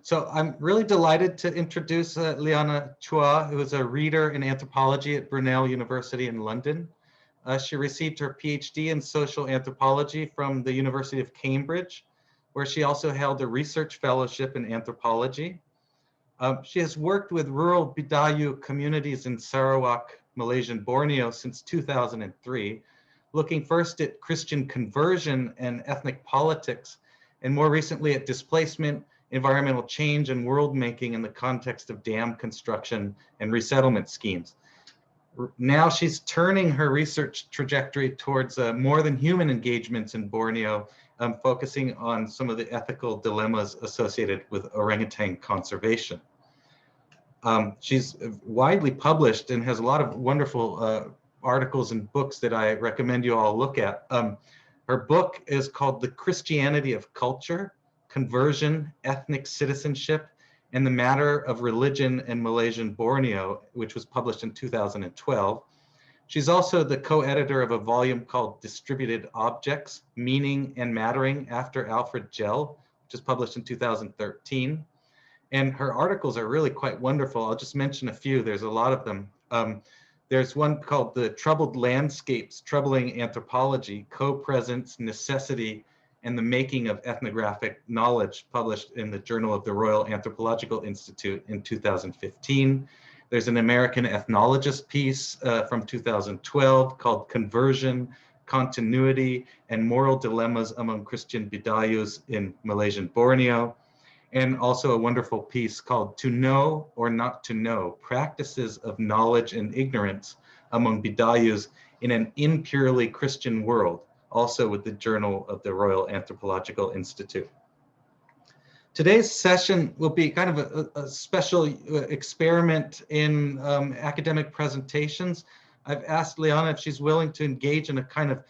So I'm really delighted to introduce Liana Chua, who is a reader in anthropology at Brunel University in London. She received her PhD in social anthropology from the University of Cambridge, where she also held a research fellowship in anthropology. She has worked with rural Bidayuh communities in Sarawak, Malaysian Borneo since 2003, looking first at Christian conversion and ethnic politics, and more recently at displacement, environmental change, and world making in the context of dam construction and resettlement schemes. Now she's turning her research trajectory towards more than human engagements in Borneo, focusing on some of the ethical dilemmas associated with orangutan conservation. She's widely published and has a lot of wonderful articles and books that I recommend you all look at. Her book is called The Christianity of Culture, Conversion, Ethnic Citizenship, and the Matter of Religion in Malaysian Borneo, which was published in 2012. She's also the co-editor of a volume called Distributed Objects, Meaning and Mattering after Alfred Gell, which was published in 2013. And her articles are really quite wonderful. I'll just mention a few, there's a lot of them. There's one called The Troubled Landscapes, Troubling Anthropology, Co-Presence, Necessity, and the Making of Ethnographic Knowledge, published in the Journal of the Royal Anthropological Institute in 2015. There's an American ethnologist piece from 2012 called Conversion, Continuity, and Moral Dilemmas Among Christian Bidayuhs in Malaysian Borneo. And also a wonderful piece called To Know or Not to Know, Practices of Knowledge and Ignorance Among Bidayuhs in an Impurely Christian World, also with the Journal of the Royal Anthropological Institute. Today's session will be kind of a special experiment in academic presentations. I've asked Liana if she's willing to engage in a kind of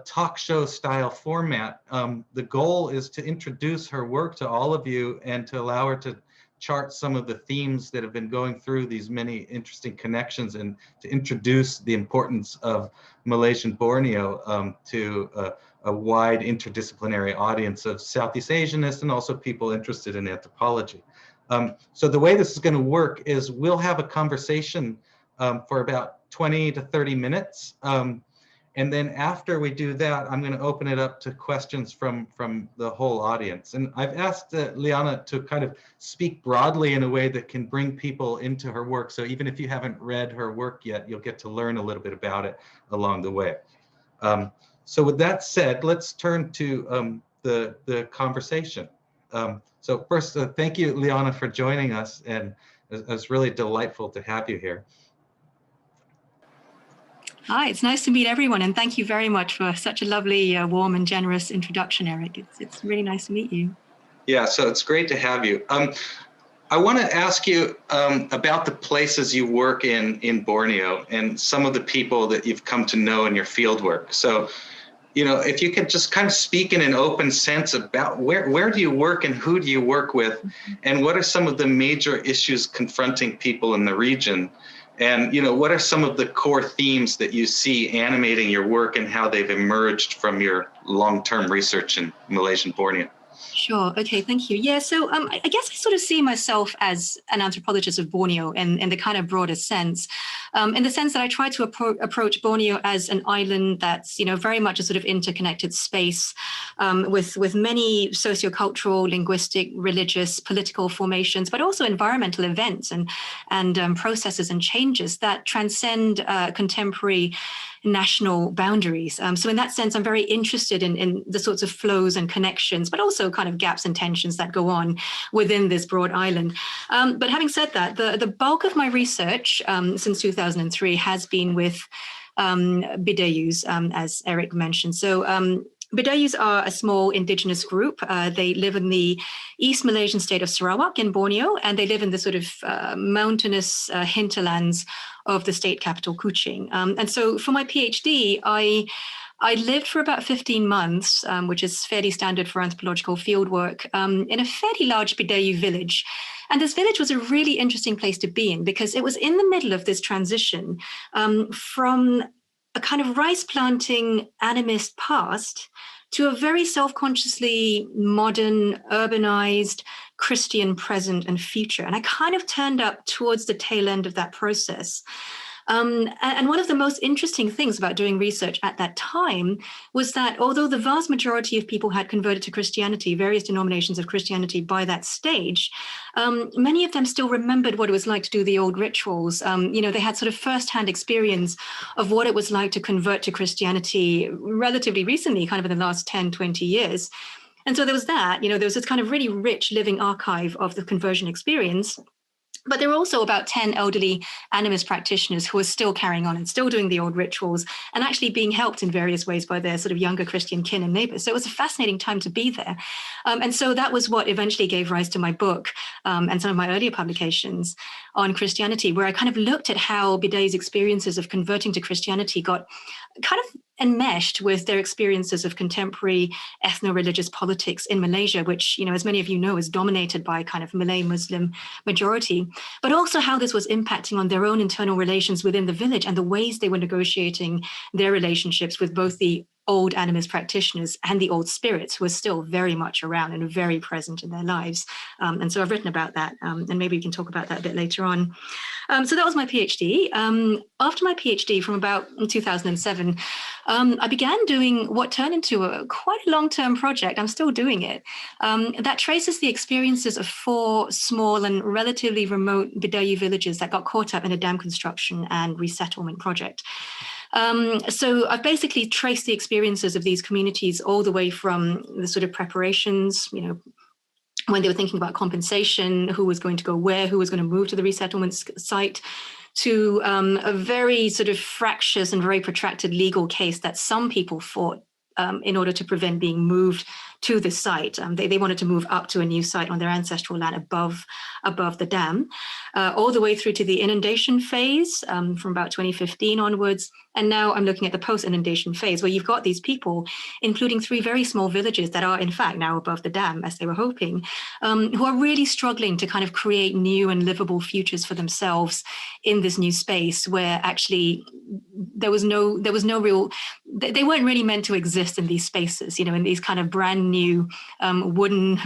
talk show style format. The goal is to introduce her work to all of you and to allow her to chart some of the themes that have been going through these many interesting connections, and to introduce the importance of Malaysian Borneo to a wide interdisciplinary audience of Southeast Asianists and also people interested in anthropology. So the way this is going to work is we'll have a conversation for about 20 to 30 minutes. And then after we do that, I'm going to open it up to questions from the whole audience. And I've asked Liana to kind of speak broadly in a way that can bring people into her work. So even if you haven't read her work yet, you'll get to learn a little bit about it along the way. So with that said, let's turn to the conversation. So first, thank you, Liana, for joining us. And it's really delightful to have you here. Hi, it's nice to meet everyone, and thank you very much for such a lovely, warm and generous introduction, Eric. It's really nice to meet you. Yeah, so it's great to have you. I want to ask you about the places you work in Borneo and some of the people that you've come to know in your fieldwork. So, you know, if you could just kind of speak in an open sense about where do you work and who do you work with, and what are some of the major issues confronting people in the region? And, you know, what are some of the core themes that you see animating your work and how they've emerged from your long-term research in Malaysian Borneo? Sure. Okay. Thank you. Yeah. So I guess I sort of see myself as an anthropologist of Borneo in the kind of broader sense, in the sense that I try to approach Borneo as an island that's, you know, very much a sort of interconnected space with many sociocultural, linguistic, religious, political formations, but also environmental events and processes and changes that transcend contemporary national boundaries. So in that sense, I'm very interested in the sorts of flows and connections, but also kind of gaps and tensions that go on within this broad island. But having said that, the bulk of my research since 2003 has been with Bidayuhs, as Eric mentioned. So Bidayuhs are a small indigenous group. They live in the East Malaysian state of Sarawak in Borneo, and they live in the sort of mountainous hinterlands of the state capital, Kuching. And so for my PhD, I lived for about 15 months, which is fairly standard for anthropological fieldwork, in a fairly large Bidayuh village. And this village was a really interesting place to be in because it was in the middle of this transition from a kind of rice planting animist past to a very self-consciously modern, urbanized, Christian present and future. And I kind of turned up towards the tail end of that process. And one of the most interesting things about doing research at that time was that although the vast majority of people had converted to Christianity, various denominations of Christianity by that stage, many of them still remembered what it was like to do the old rituals. They had sort of firsthand experience of what it was like to convert to Christianity relatively recently, kind of in the last 10, 20 years. And so there was that, there was this kind of really rich living archive of the conversion experience. But there were also about 10 elderly animist practitioners who were still carrying on and still doing the old rituals and actually being helped in various ways by their sort of younger Christian kin and neighbors. So it was a fascinating time to be there. And so that was what eventually gave rise to my book and some of my earlier publications on Christianity, where I kind of looked at how Bidayuh's experiences of converting to Christianity got kind of enmeshed with their experiences of contemporary ethno-religious politics in Malaysia, which, as many of you know, is dominated by a kind of Malay Muslim majority, but also how this was impacting on their own internal relations within the village and the ways they were negotiating their relationships with both the old animist practitioners and the old spirits who are still very much around and very present in their lives. And so I've written about that, and maybe we can talk about that a bit later on. So that was my PhD. After my PhD from about 2007, I began doing what turned into quite a long-term project. I'm still doing it. That traces the experiences of 4 small and relatively remote Bidayuh villages that got caught up in a dam construction and resettlement project. So I've basically traced the experiences of these communities all the way from the sort of preparations, when they were thinking about compensation, who was going to go where, who was going to move to the resettlement site, to a very sort of fractious and very protracted legal case that some people fought in order to prevent being moved to the site. They wanted to move up to a new site on their ancestral land above the dam, all the way through to the inundation phase from about 2015 onwards. And now I'm looking at the post-inundation phase, where you've got these people, including 3 very small villages that are in fact now above the dam, as they were hoping, who are really struggling to kind of create new and livable futures for themselves in this new space, where actually there was no real, they weren't really meant to exist in these spaces, in these kind of brand new wooden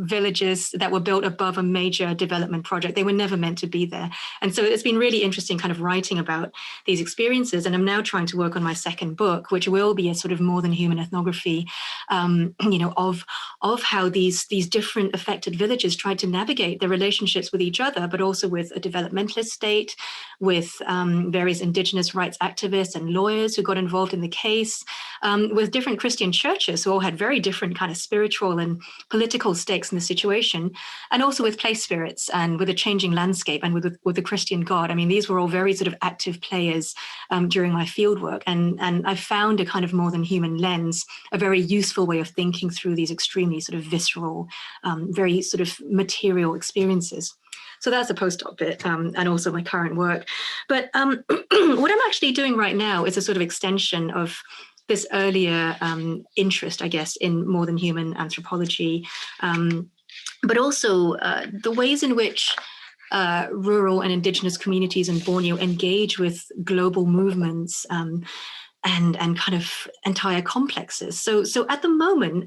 villages that were built above a major development project. They were never meant to be there. And so it's been really interesting kind of writing about these experiences. And I'm now trying to work on my second book, which will be a sort of more than human ethnography, of how these different affected villages tried to navigate their relationships with each other, but also with a developmentalist state, with various indigenous rights activists and lawyers who got involved in the case, with different Christian churches who all had very different kind of spiritual and political stakes in the situation, and also with place spirits and with a changing landscape and with the Christian God. I mean, these were all very sort of active players during my fieldwork, and I found a kind of more than human lens, a very useful way of thinking through these extremely sort of visceral, very sort of material experiences. So that's a postdoc bit, and also my current work. But what I'm actually doing right now is a sort of extension of this earlier interest, I guess, in more than human anthropology, but also the ways in which rural and indigenous communities in Borneo engage with global movements and kind of entire complexes. So at the moment,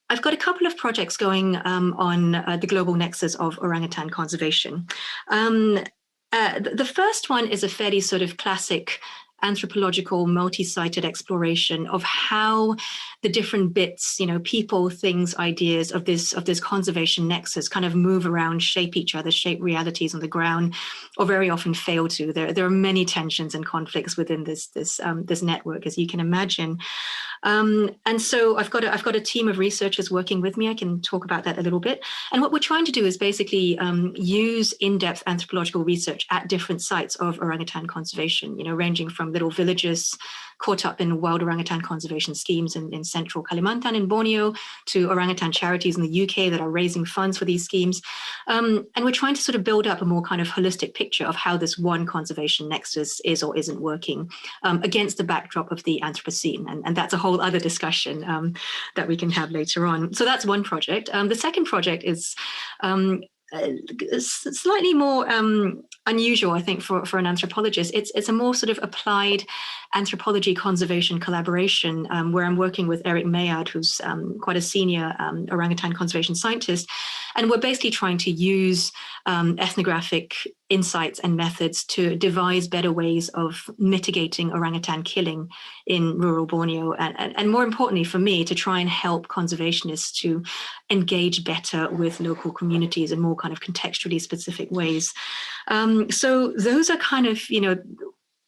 I've got a couple of projects going on the global nexus of orangutan conservation. The first one is a fairly sort of classic anthropological multi-sited exploration of how the different bits, people, things, ideas of this conservation nexus kind of move around, shape each other, shape realities on the ground, or very often fail to. There are many tensions and conflicts within this network, as you can imagine. And so I've got a team of researchers working with me. I can talk about that a little bit. And what we're trying to do is basically use in-depth anthropological research at different sites of orangutan conservation, ranging from little villages caught up in wild orangutan conservation schemes in central Kalimantan in Borneo, to orangutan charities in the UK that are raising funds for these schemes. And we're trying to sort of build up a more kind of holistic picture of how this one conservation nexus is or isn't working against the backdrop of the Anthropocene. And that's a whole other discussion that we can have later on. So that's one project. The second project is slightly more unusual, I think, for an anthropologist. It's a more sort of applied anthropology conservation collaboration where I'm working with Eric Mayard, who's quite a senior orangutan conservation scientist. And we're basically trying to use ethnographic insights and methods to devise better ways of mitigating orangutan killing in rural Borneo. And more importantly for me, to try and help conservationists to engage better with local communities in more kind of contextually specific ways. So those are kind of,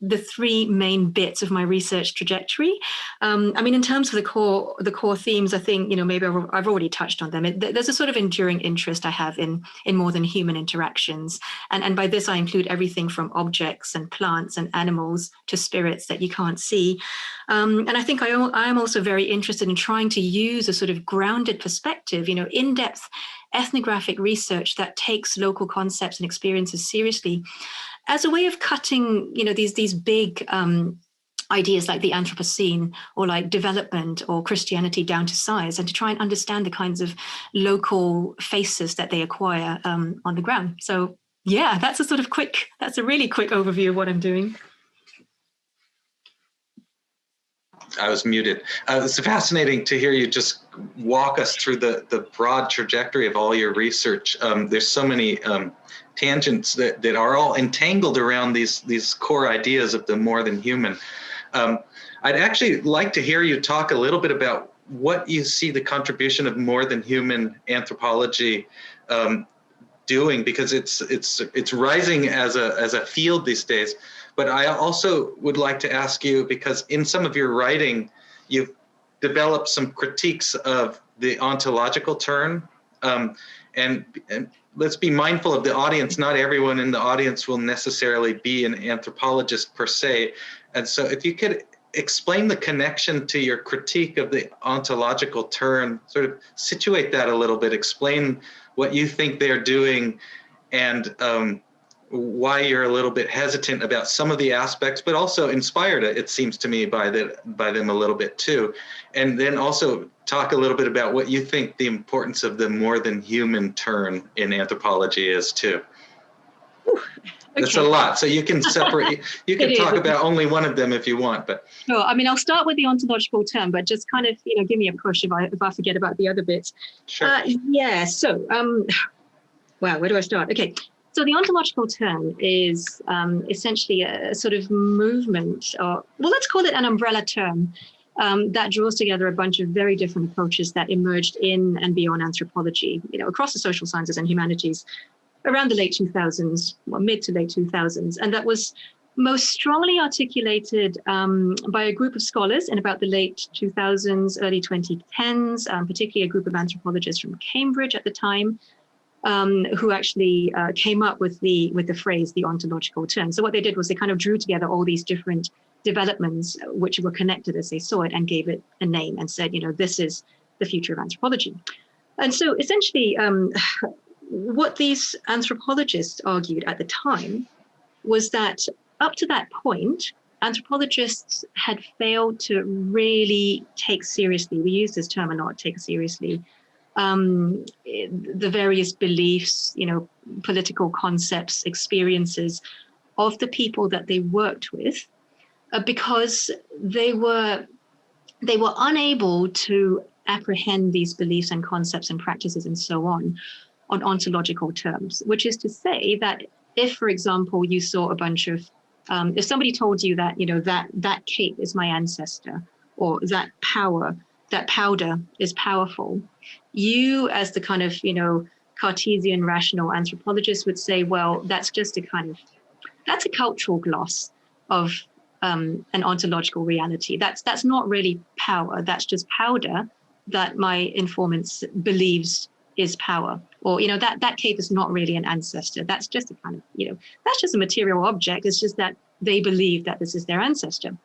the three main bits of my research trajectory. I mean, in terms of the core themes, I think, maybe I've already touched on them. There's a sort of enduring interest I have in more than human interactions. And by this, I include everything from objects and plants and animals to spirits that you can't see. And I think I am also very interested in trying to use a sort of grounded perspective, in-depth ethnographic research that takes local concepts and experiences seriously as a way of cutting, these big ideas like the Anthropocene or like development or Christianity down to size, and to try and understand the kinds of local faces that they acquire on the ground. So yeah, that's a really quick overview of what I'm doing. I was muted. It's fascinating to hear you just walk us through the broad trajectory of all your research. There's so many tangents that are all entangled around these core ideas of the more than human. I'd actually like to hear you talk a little bit about what you see the contribution of more than human anthropology doing, because it's rising as a field these days. But I also would like to ask you, because in some of your writing, you've developed some critiques of the ontological turn. And let's be mindful of the audience. Not everyone in the audience will necessarily be an anthropologist per se. And so if you could explain the connection to your critique of the ontological turn, sort of situate that a little bit, explain what you think they're doing, and why you're a little bit hesitant about some of the aspects, but also inspired, it seems to me, by them a little bit too. And then also talk a little bit about what you think the importance of the more than human turn in anthropology is too. Okay. That's a lot, so you can separate, you can talk about only one of them if you want, but. Sure, I mean, I'll start with the ontological term, but just kind of, give me a push if I forget about the other bits. Sure. Yeah, so, wow, where do I start? Okay. So the ontological term is essentially a sort of movement, or well, let's call it an umbrella term that draws together a bunch of very different approaches that emerged in and beyond anthropology, across the social sciences and humanities around the late 2000s, or mid to late 2000s. And that was most strongly articulated by a group of scholars in about the late 2000s, early 2010s, particularly a group of anthropologists from Cambridge at the time, who actually came up with the phrase, the ontological turn. So what they did was they kind of drew together all these different developments which were connected as they saw it, and gave it a name and said, this is the future of anthropology. And so essentially what these anthropologists argued at the time was that up to that point, anthropologists had failed to really take seriously, we use this term a lot, take seriously, the various beliefs, political concepts, experiences of the people that they worked with, because they were unable to apprehend these beliefs and concepts and practices and so on ontological terms, which is to say that if, for example, you saw a bunch of, if somebody told you that, that cape is my ancestor, or that powder is powerful, you as the kind of, Cartesian rational anthropologist would say, well, that's just that's a cultural gloss of an ontological reality. That's not really power. That's just powder that my informant believes is power. Or, that cape is not really an ancestor. That's just a kind of, that's just a material object. It's just that they believe that this is their ancestor.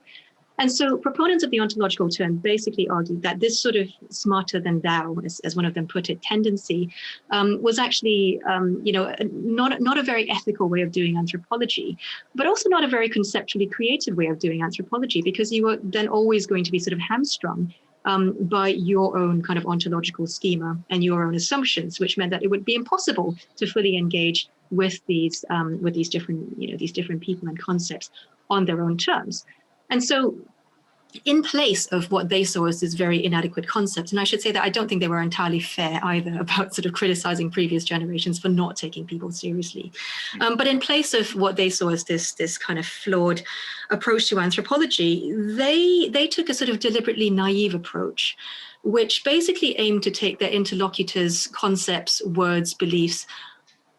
And so proponents of the ontological turn basically argued that this sort of smarter than thou, as one of them put it, tendency was actually, not a very ethical way of doing anthropology, but also not a very conceptually creative way of doing anthropology, because you were then always going to be sort of hamstrung by your own kind of ontological schema and your own assumptions, which meant that it would be impossible to fully engage with these different, these different people and concepts on their own terms. And so in place of what they saw as this very inadequate concept, and I should say that I don't think they were entirely fair either about sort of criticizing previous generations for not taking people seriously. But in place of what they saw as this kind of flawed approach to anthropology, they took a sort of deliberately naive approach, which basically aimed to take their interlocutors' concepts, words, beliefs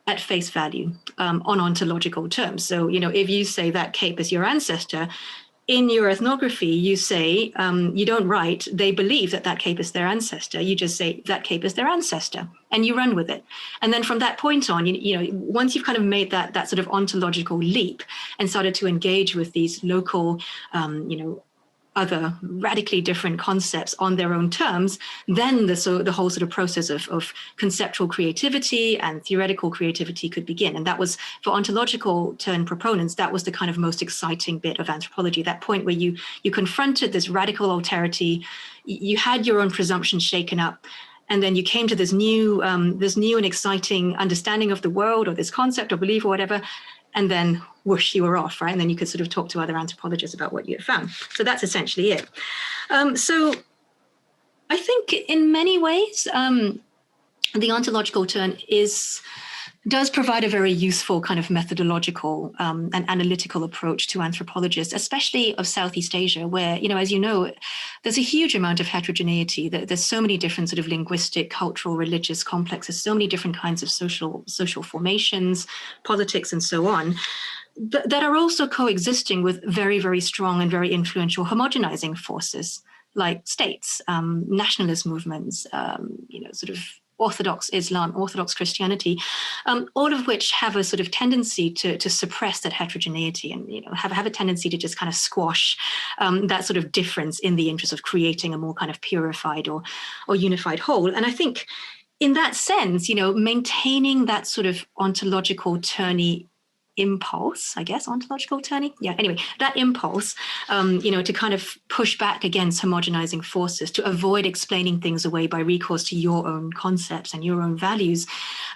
at face value on ontological terms. So, if you say that Cape is your ancestor, in your ethnography, you say, you don't write, they believe that Cape is their ancestor. You just say that Cape is their ancestor and you run with it. And then from that point on, once you've kind of made that sort of ontological leap and started to engage with these local, other radically different concepts on their own terms, then the whole sort of process of conceptual creativity and theoretical creativity could begin. And that was, for ontological turn proponents, that was the kind of most exciting bit of anthropology, that point where you confronted this radical alterity, you had your own presumptions shaken up, and then you came to this new and exciting understanding of the world, or this concept or belief or whatever, and then whoosh, you were off, right? And then you could sort of talk to other anthropologists about what you had found. So that's essentially it. So I think in many ways, the ontological turn does provide a very useful kind of methodological and analytical approach to anthropologists, especially of Southeast Asia, where, as you know, there's a huge amount of heterogeneity. There's so many different sort of linguistic, cultural, religious complexes, so many different kinds of social formations, politics, and so on, that are also coexisting with very, very strong and very influential homogenizing forces like states, nationalist movements, sort of Orthodox Islam, Orthodox Christianity, all of which have a sort of tendency to suppress that heterogeneity and have a tendency to just kind of squash that sort of difference in the interest of creating a more kind of purified or unified whole. And I think in that sense, maintaining that sort of ontological tourney impulse, I guess, ontological tourney. Yeah, anyway, that impulse, to kind of push back against homogenizing forces, to avoid explaining things away by recourse to your own concepts and your own values,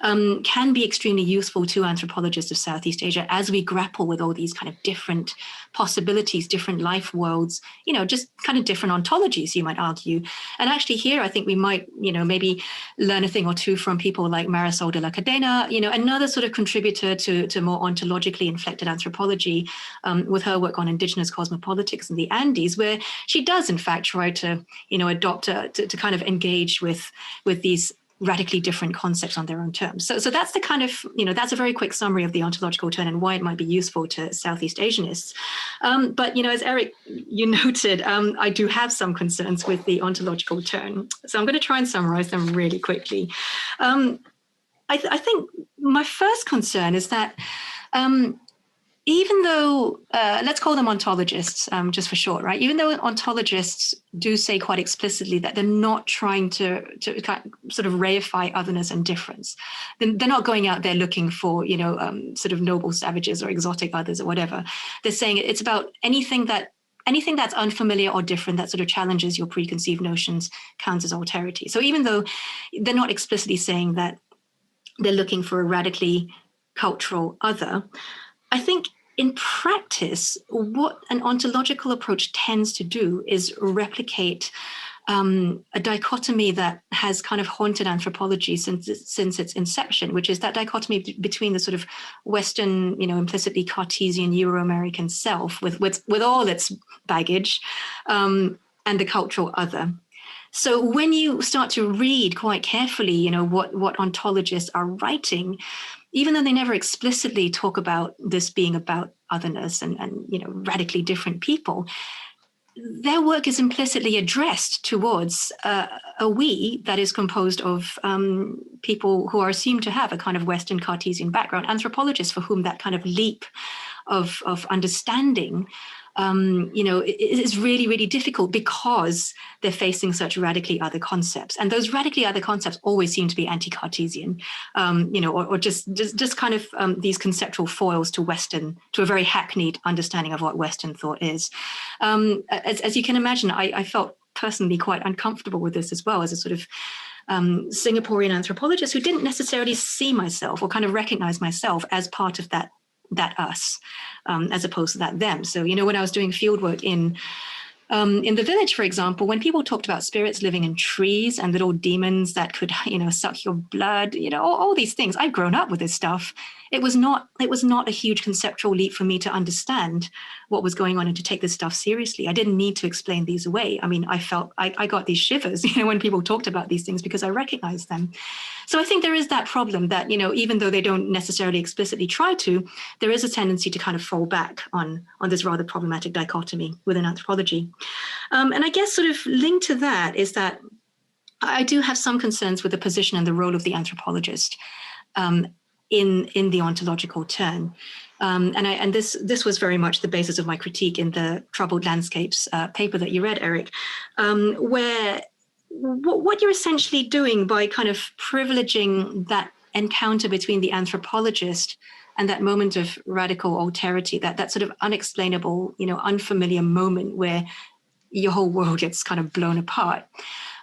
can be extremely useful to anthropologists of Southeast Asia as we grapple with all these kind of different possibilities, different life worlds, just kind of different ontologies, you might argue. And actually here, I think we might, maybe learn a thing or two from people like Marisol de la Cadena, another sort of contributor to more ontologically inflected anthropology, with her work on indigenous cosmopolitics in the Andes, where she does in fact try to, adopt to kind of engage with these radically different concepts on their own terms. So that's the kind of, that's a very quick summary of the ontological turn and why it might be useful to Southeast Asianists. But, as Eric, you noted, I do have some concerns with the ontological turn. So I'm going to try and summarize them really quickly. I think my first concern is that even though, let's call them ontologists, just for short, right? Even though ontologists do say quite explicitly that they're not trying to sort of reify otherness and difference, then they're not going out there looking for, sort of noble savages or exotic others or whatever. They're saying it's about anything that's unfamiliar or different that sort of challenges your preconceived notions counts as alterity. So even though they're not explicitly saying that they're looking for a radically cultural other, I think in practice, what an ontological approach tends to do is replicate a dichotomy that has kind of haunted anthropology since its inception, which is that dichotomy between the sort of Western, implicitly Cartesian Euro-American self with all its baggage, and the cultural other. So when you start to read quite carefully, what ontologists are writing, even though they never explicitly talk about this being about otherness and radically different people, their work is implicitly addressed towards a we that is composed of people who are assumed to have a kind of Western Cartesian background, anthropologists for whom that kind of leap of understanding is really, really difficult because they're facing such radically other concepts. And those radically other concepts always seem to be anti-Cartesian, or just kind of these conceptual foils to a very hackneyed understanding of what Western thought is. As you can imagine, I felt personally quite uncomfortable with this as well, as a sort of Singaporean anthropologist who didn't necessarily see myself or kind of recognize myself as part of that us, as opposed to that them. So, when I was doing fieldwork in the village, for example, when people talked about spirits living in trees and little demons that could, suck your blood, all these things, I've grown up with this stuff. It was not a huge conceptual leap for me to understand what was going on and to take this stuff seriously. I didn't need to explain these away. I mean, I got these shivers, when people talked about these things, because I recognized them. So I think there is that problem that, even though they don't necessarily explicitly try to, there is a tendency to kind of fall back on this rather problematic dichotomy within anthropology. And I guess sort of linked to that is that I do have some concerns with the position and the role of the anthropologist in the ontological turn. And this was very much the basis of my critique in the Troubled Landscapes paper that you read, Eric, where what you're essentially doing by kind of privileging that encounter between the anthropologist and that moment of radical alterity, that sort of unexplainable, unfamiliar moment where your whole world gets kind of blown apart.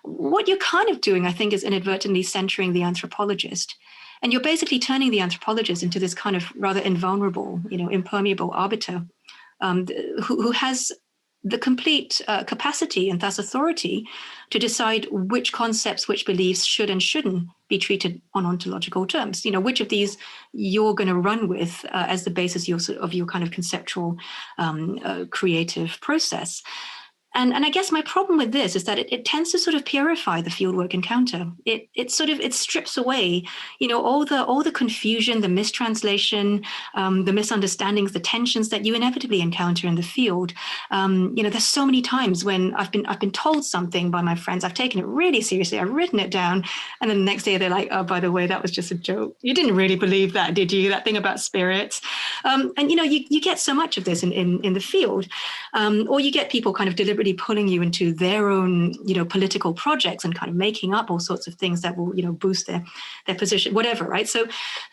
What you're kind of doing, I think, is inadvertently centering the anthropologist. And you're basically turning the anthropologist into this kind of rather invulnerable, impermeable arbiter who has the complete capacity and thus authority to decide which concepts, which beliefs should and shouldn't be treated on ontological terms. Which of these you're going to run with as the basis of your kind of conceptual creative process. And I guess my problem with this is that it tends to sort of purify the fieldwork encounter. It strips away, all the confusion, the mistranslation, the misunderstandings, the tensions that you inevitably encounter in the field. There's so many times when I've been told something by my friends, I've taken it really seriously, I've written it down, and then the next day they're like, oh, by the way, that was just a joke. You didn't really believe that, did you? That thing about spirits. And you get so much of this in the field, or you get people kind of deliberately pulling you into their own, political projects and kind of making up all sorts of things that will, boost their position, whatever, right? So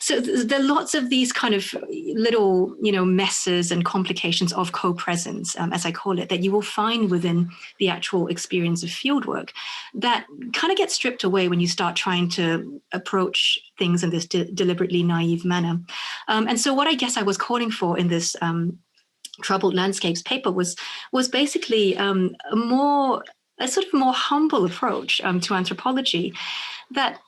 there are lots of these kind of little, messes and complications of co-presence, as I call it, that you will find within the actual experience of fieldwork that kind of get stripped away when you start trying to approach things in this deliberately naive manner. And so what I guess I was calling for in this Troubled Landscapes paper was basically a sort of more humble approach to anthropology that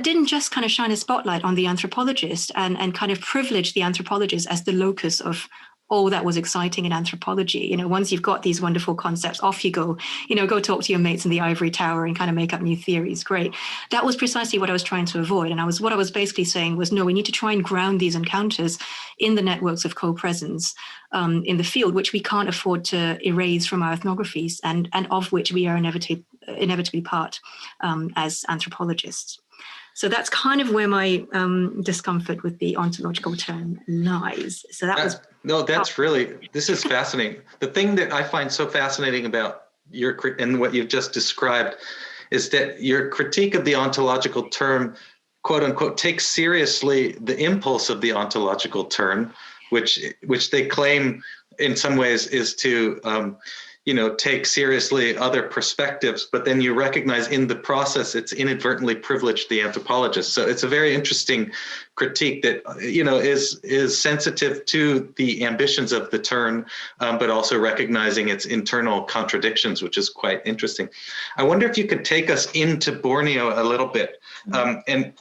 didn't just kind of shine a spotlight on the anthropologist and kind of privilege the anthropologist as the locus of all that was exciting in anthropology. Once you've got these wonderful concepts, off you go, go talk to your mates in the ivory tower and kind of make up new theories. Great. That was precisely what I was trying to avoid. And what I was basically saying was, no, we need to try and ground these encounters in the networks of co-presence in the field, which we can't afford to erase from our ethnographies and of which we are inevitably part as anthropologists. So that's kind of where my discomfort with the ontological term lies. So this is fascinating. The thing that I find so fascinating about and what you've just described is that your critique of the ontological term, quote unquote, takes seriously the impulse of the ontological term, which they claim in some ways is to take seriously other perspectives, but then you recognize in the process it's inadvertently privileged the anthropologist. So it's a very interesting critique that is sensitive to the ambitions of the term, but also recognizing its internal contradictions, which is quite interesting. I wonder if you could take us into Borneo a little bit, and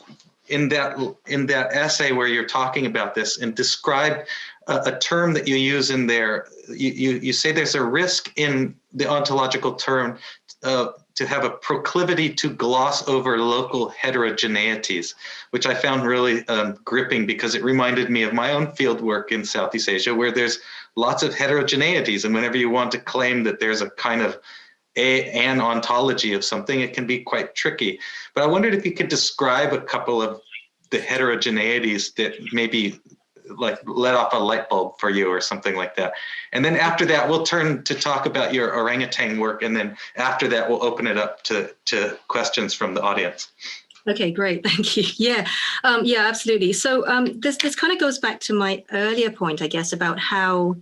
in that essay where you're talking about this and describe a term that you use in there. You say there's a risk in the ontological term to have a proclivity to gloss over local heterogeneities, which I found really gripping because it reminded me of my own field work in Southeast Asia, where there's lots of heterogeneities. And whenever you want to claim that there's a kind of an ontology of something, it can be quite tricky. But I wondered if you could describe a couple of the heterogeneities that maybe like let off a light bulb for you or something like that. And then after that, we'll turn to talk about your orangutan work. And then after that, we'll open it up to questions from the audience. Okay, great. Thank you. Yeah, absolutely. So this kind of goes back to my earlier point, I guess, about how,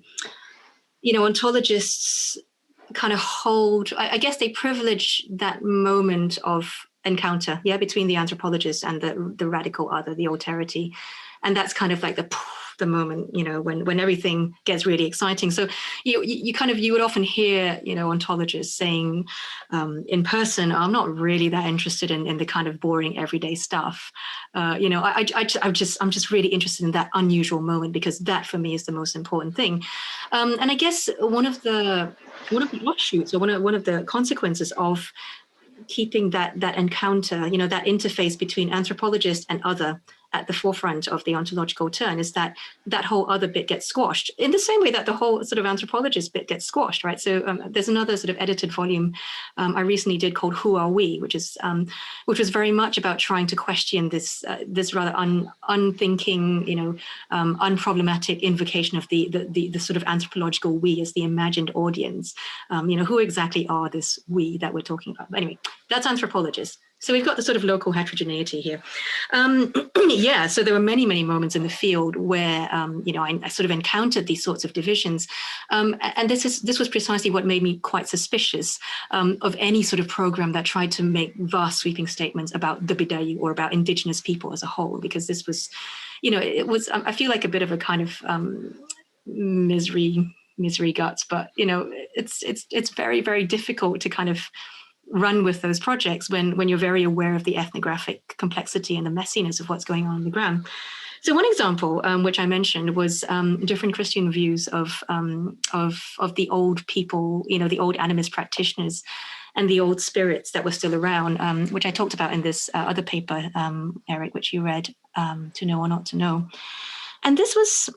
ontologists kind of hold, I guess they privilege that moment of encounter, yeah, between the anthropologist and the radical other, the alterity. And that's kind of like the moment, you know, when everything gets really exciting. So you would often hear, you know, ontologists saying in person, I'm not really that interested in the kind of boring everyday stuff. You know, I'm just really interested in that unusual moment, because that for me is the most important thing. And I guess one of the offshoots, or one of the consequences of keeping that encounter, you know, that interface between anthropologist and other at the forefront of the ontological turn, is that whole other bit gets squashed in the same way that the whole sort of anthropologist bit gets squashed, right? So there's another sort of edited volume I recently did called "Who Are We," which was very much about trying to question this rather unthinking, you know, unproblematic invocation of the sort of anthropological we as the imagined audience. You know, who exactly are this we that we're talking about? But anyway, that's anthropologists. So we've got the sort of local heterogeneity here. Yeah, so there were many, many moments in the field where, you know, I sort of encountered these sorts of divisions. And this was precisely what made me quite suspicious of any sort of program that tried to make vast sweeping statements about the Bidayuh or about indigenous people as a whole, because this was, you know, it was, I feel like a bit of a kind of misery guts, but, you know, it's very, very difficult to kind of run with those projects when you're very aware of the ethnographic complexity and the messiness of what's going on the ground. So one example, which I mentioned, was different Christian views of the old people, you know, the old animist practitioners and the old spirits that were still around, which I talked about in this other paper, Eric, which you read, To Know or Not to Know. And this was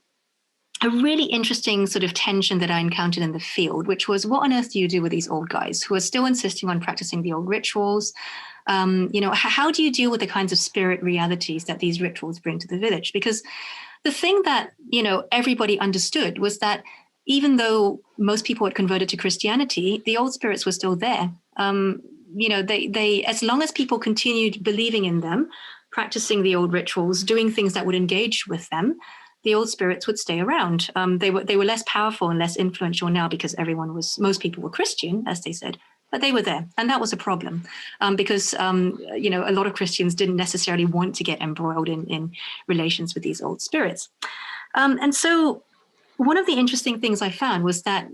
a really interesting sort of tension that I encountered in the field, which was, what on earth do you do with these old guys who are still insisting on practicing the old rituals? You know, how do you deal with the kinds of spirit realities that these rituals bring to the village? Because the thing that, you know, everybody understood was that even though most people had converted to Christianity, the old spirits were still there. You know, they as long as people continued believing in them, practicing the old rituals, doing things that would engage with them, the old spirits would stay around. They were less powerful and less influential now because most people were Christian, as they said, but they were there. And that was a problem because, you know, a lot of Christians didn't necessarily want to get embroiled in relations with these old spirits. And so one of the interesting things I found was that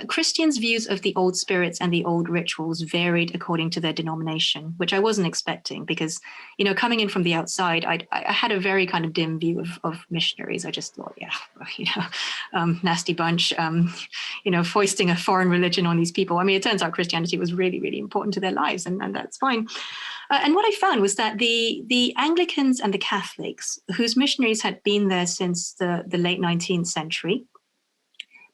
Christians' views of the old spirits and the old rituals varied according to their denomination, which I wasn't expecting because, you know, coming in from the outside, I had a very kind of dim view of missionaries. I just thought, yeah, you know, nasty bunch, you know, foisting a foreign religion on these people. I mean, it turns out Christianity was really, really important to their lives, and that's fine. And what I found was that the Anglicans and the Catholics, whose missionaries had been there since the late 19th century,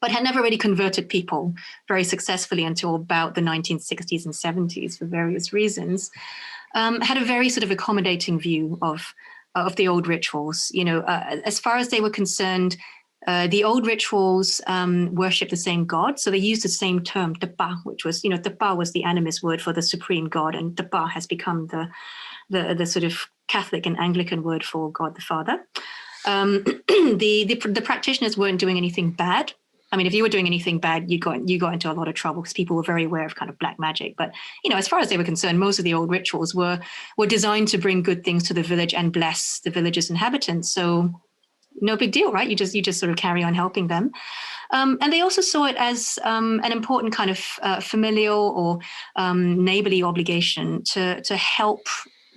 but had never really converted people very successfully until about the 1960s and 70s for various reasons, had a very sort of accommodating view of the old rituals. You know, as far as they were concerned, the old rituals worship the same God. So they used the same term, Tepa, which was, you know, Tepa was the animist word for the supreme God, and Tepa has become the sort of Catholic and Anglican word for God the Father. The practitioners weren't doing anything bad. I mean, if you were doing anything bad, you got into a lot of trouble because people were very aware of kind of black magic. But, you know, as far as they were concerned, most of the old rituals were designed to bring good things to the village and bless the village's inhabitants. So no big deal, right? You just sort of carry on helping them. And they also saw it as an important kind of familial or neighborly obligation to help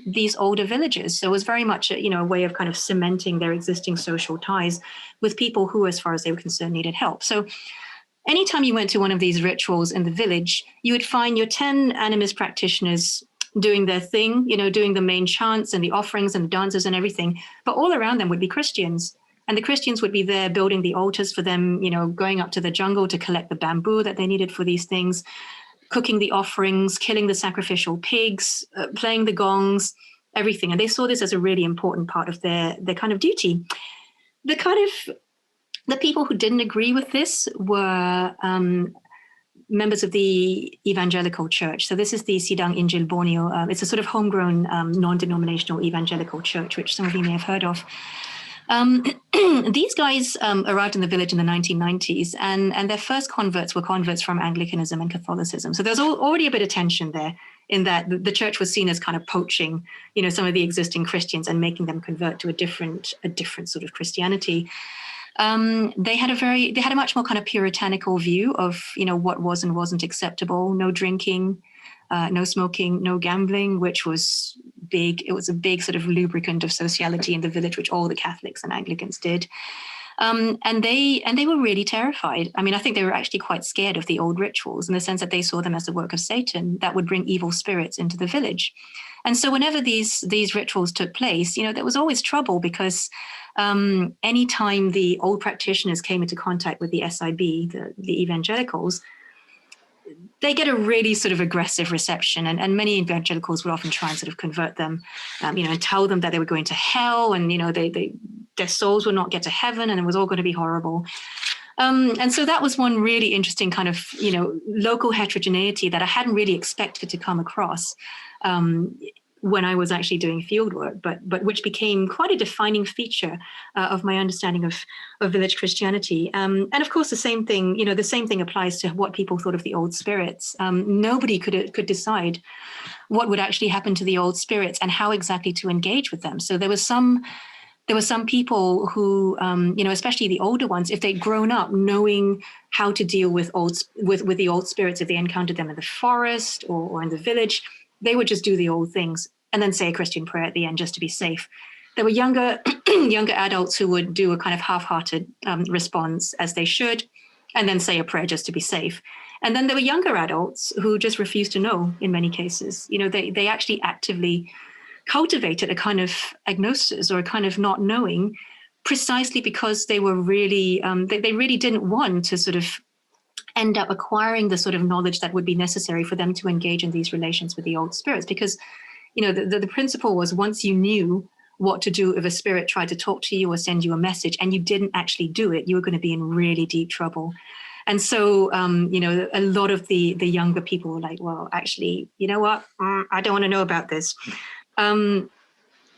these older villages. So it was very much a way of kind of cementing their existing social ties with people who, as far as they were concerned, needed help. So anytime you went to one of these rituals in the village, you would find your 10 animist practitioners doing their thing, doing the main chants and the offerings and the dances and everything. But all around them would be Christians. And the Christians would be there building the altars for them, going up to the jungle to collect the bamboo that they needed for these things, cooking the offerings, killing the sacrificial pigs, playing the gongs, everything. And they saw this as a really important part of their kind of duty. The people who didn't agree with this were members of the evangelical church. So this is the Sidang Injil Borneo. It's a sort of homegrown, non-denominational evangelical church, which some of you may have heard of. These guys arrived in the village in the 1990s, and their first converts were converts from Anglicanism and Catholicism. So there's already a bit of tension there, in that the church was seen as kind of poaching, some of the existing Christians and making them convert to a different sort of Christianity. They had a much more kind of puritanical view of what was and wasn't acceptable. No drinking, no smoking, no gambling, which was big. It was a big sort of lubricant of sociality in the village, which all the Catholics and Anglicans did. And they were really terrified. I mean, I think they were actually quite scared of the old rituals, in the sense that they saw them as the work of Satan that would bring evil spirits into the village. And so whenever these rituals took place, there was always trouble, because anytime the old practitioners came into contact with the SIB, the evangelicals, they get a really sort of aggressive reception, and many evangelicals would often try and sort of convert them, and tell them that they were going to hell, and their souls would not get to heaven, and it was all going to be horrible. And so that was one really interesting kind of local heterogeneity that I hadn't really expected to come across when I was actually doing field work, but which became quite a defining feature of my understanding of village Christianity. And of course, the same thing applies to what people thought of the old spirits. Nobody could decide what would actually happen to the old spirits and how exactly to engage with them. So there were some people who, especially the older ones, if they'd grown up knowing how to deal with the old spirits, if they encountered them in the forest or in the village, they would just do the old things and then say a Christian prayer at the end just to be safe. There were younger adults who would do a kind of half-hearted response, as they should, and then say a prayer just to be safe. And then there were younger adults who just refused to know in many cases. They actually actively cultivated a kind of agnosis, or a kind of not knowing, precisely because they were really, they really didn't want to sort of end up acquiring the sort of knowledge that would be necessary for them to engage in these relations with the old spirits. Because, the principle was, once you knew what to do if a spirit tried to talk to you or send you a message and you didn't actually do it, you were going to be in really deep trouble. And so, a lot of the younger people were like, well, actually, you know what? I don't want to know about this.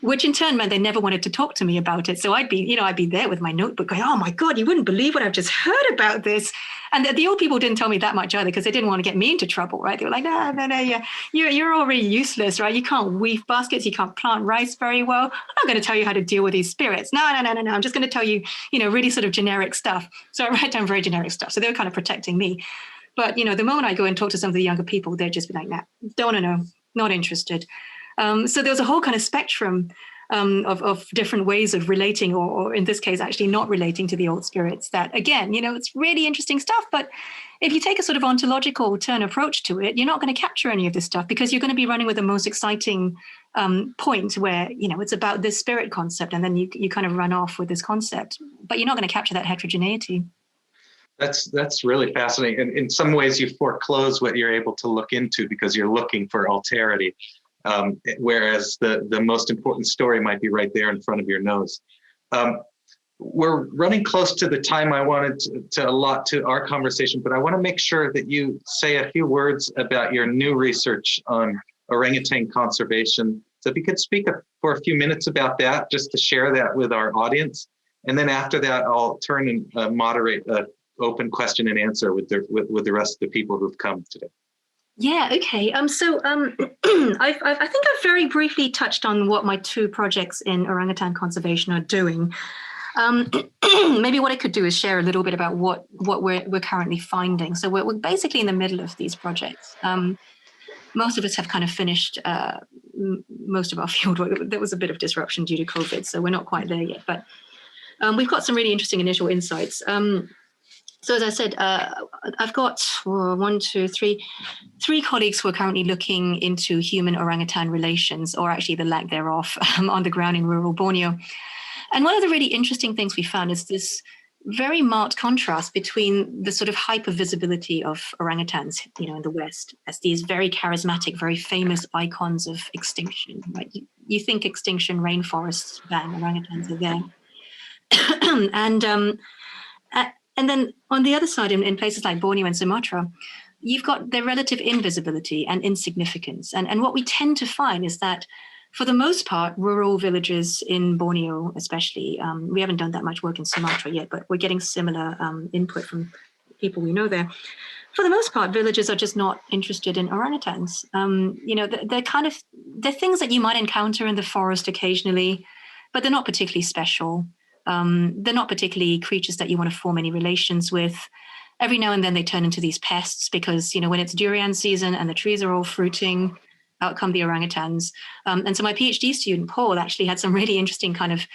Which in turn meant they never wanted to talk to me about it. So I'd be there with my notebook going, oh my God, you wouldn't believe what I've just heard about this. And the old people didn't tell me that much either, because they didn't want to get me into trouble, right? They were like, no, yeah, you're already useless, right? You can't weave baskets, you can't plant rice very well. I'm not going to tell you how to deal with these spirits. No. I'm just going to tell you, really sort of generic stuff. So I write down very generic stuff. So they were kind of protecting me. But, the moment I go and talk to some of the younger people, they'd just be like, nah, don't want to know, not interested. So there was a whole kind of spectrum of different ways of relating, or in this case, actually not relating to the old spirits. That, again, it's really interesting stuff. But if you take a sort of ontological turn approach to it, you're not going to capture any of this stuff, because you're going to be running with the most exciting point where, it's about this spirit concept. And then you kind of run off with this concept, but you're not going to capture that heterogeneity. That's really fascinating. And in some ways you foreclose what you're able to look into, because you're looking for alterity. Whereas the most important story might be right there in front of your nose. We're running close to the time I wanted to allot to our conversation, but I want to make sure that you say a few words about your new research on orangutan conservation. So if you could speak for a few minutes about that, just to share that with our audience. And then after that, I'll turn and moderate an open question and answer with the rest of the people who've come today. Yeah, okay. I think I've very briefly touched on what my two projects in orangutan conservation are doing. Maybe what I could do is share a little bit about what we're currently finding. So we're basically in the middle of these projects. Most of us have kind of finished most of our field work. There was a bit of disruption due to COVID, so we're not quite there yet. But we've got some really interesting initial insights. So as I said, I've got three colleagues who are currently looking into human orangutan relations, or actually the lack thereof, on the ground in rural Borneo. And one of the really interesting things we found is this very marked contrast between the sort of hyper-visibility of orangutans, in the West, as these very charismatic, very famous icons of extinction. Right? You think extinction, rainforests, bang, orangutans are there. And then on the other side, in places like Borneo and Sumatra, you've got their relative invisibility and insignificance. And what we tend to find is that For the most part, rural villages in Borneo, especially, we haven't done that much work in Sumatra yet, but we're getting similar input from people we know there. For the most part, villagers are just not interested in orangutans. You know, they're things that you might encounter in the forest occasionally, but they're not particularly special. They're not particularly creatures that you want to form any relations with. Every now and then they turn into these pests because, you know, when it's durian season and the trees are all fruiting, out come the orangutans. And so my PhD student, Paul, actually had some really interesting kind of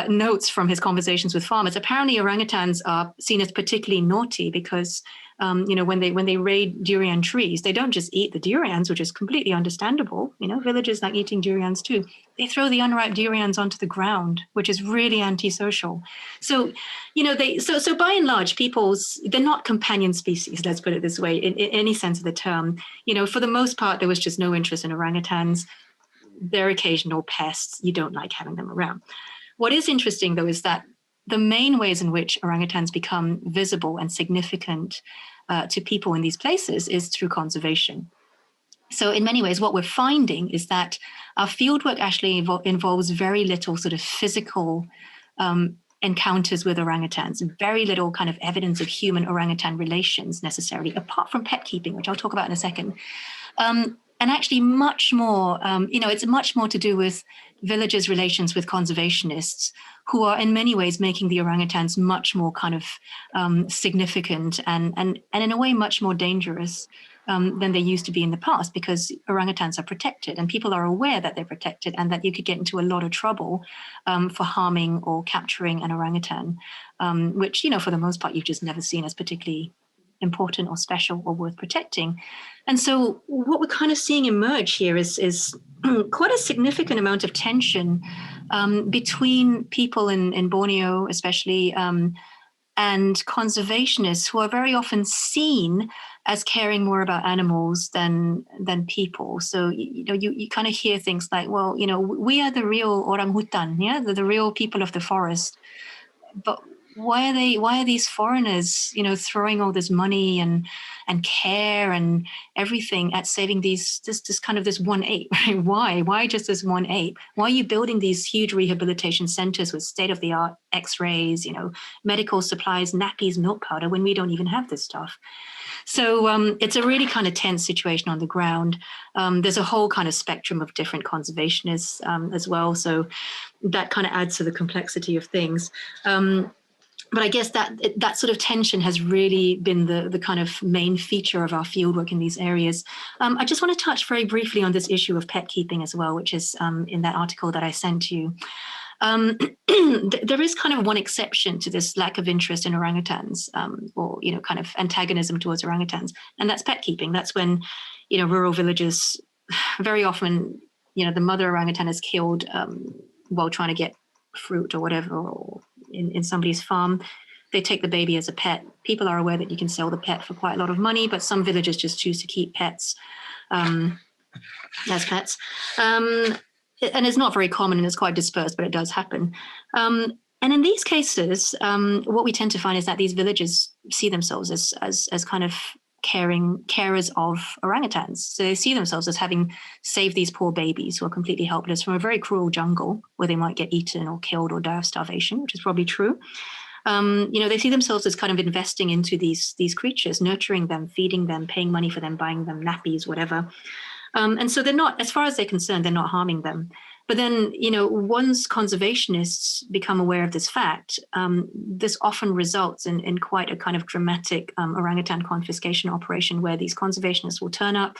notes from his conversations with farmers. Apparently orangutans are seen as particularly naughty because, you know, when they raid durian trees, they don't just eat the durians, which is completely understandable. You know, villagers like eating durians too. They throw the unripe durians onto the ground, which is really antisocial. So, you know, so by and large, they're not companion species, let's put it this way, in any sense of the term. You know, for the most part, there was just no interest in orangutans. They're occasional pests. You don't like having them around. What is interesting, though, is that the main ways in which orangutans become visible and significant to people in these places is through conservation. So in many ways, what we're finding is that our fieldwork actually involves very little sort of physical encounters with orangutans, very little kind of evidence of human orangutan relations necessarily, apart from pet keeping, which I'll talk about in a second. And actually much more, you know, it's much more to do with villagers' relations with conservationists who are in many ways making the orangutans much more kind of significant and in a way much more dangerous than they used to be in the past, because orangutans are protected and people are aware that they're protected and that you could get into a lot of trouble for harming or capturing an orangutan, which, you know, for the most part, you've just never seen as particularly important or special or worth protecting. And so what we're kind of seeing emerge here is quite a significant amount of tension between people in Borneo, especially, and conservationists who are very often seen as caring more about animals than people. So, you know, you kind of hear things like, well, you know, we are the real orangutan, yeah, the real people of the forest. But why are these foreigners, you know, throwing all this money and care and everything at saving this one ape? Right? Why just this one ape? Why are you building these huge rehabilitation centers with state-of-the-art X-rays, you know, medical supplies, nappies, milk powder, when we don't even have this stuff? So it's a really kind of tense situation on the ground. There's a whole kind of spectrum of different conservationists as well. So that kind of adds to the complexity of things. But I guess that sort of tension has really been the kind of main feature of our fieldwork in these areas. I just want to touch very briefly on this issue of pet keeping as well, which is in that article that I sent you. There is kind of one exception to this lack of interest in orangutans, or, you know, kind of antagonism towards orangutans, and that's pet keeping. That's when, you know, rural villages, very often, you know, the mother orangutan is killed while trying to get fruit or whatever, or in somebody's farm. They take the baby as a pet. People are aware that you can sell the pet for quite a lot of money, but some villages just choose to keep pets as pets. And it's not very common and it's quite dispersed, but it does happen. And in these cases, what we tend to find is that these villages see themselves as kind of carers of orangutans. So they see themselves as having saved these poor babies who are completely helpless from a very cruel jungle where they might get eaten or killed or die of starvation, which is probably true. You know, they see themselves as kind of investing into these creatures, nurturing them, feeding them, paying money for them, buying them nappies, whatever. And so they're not, as far as they're concerned, they're not harming them. But then, you know, once conservationists become aware of this fact, this often results in quite a kind of dramatic orangutan confiscation operation where these conservationists will turn up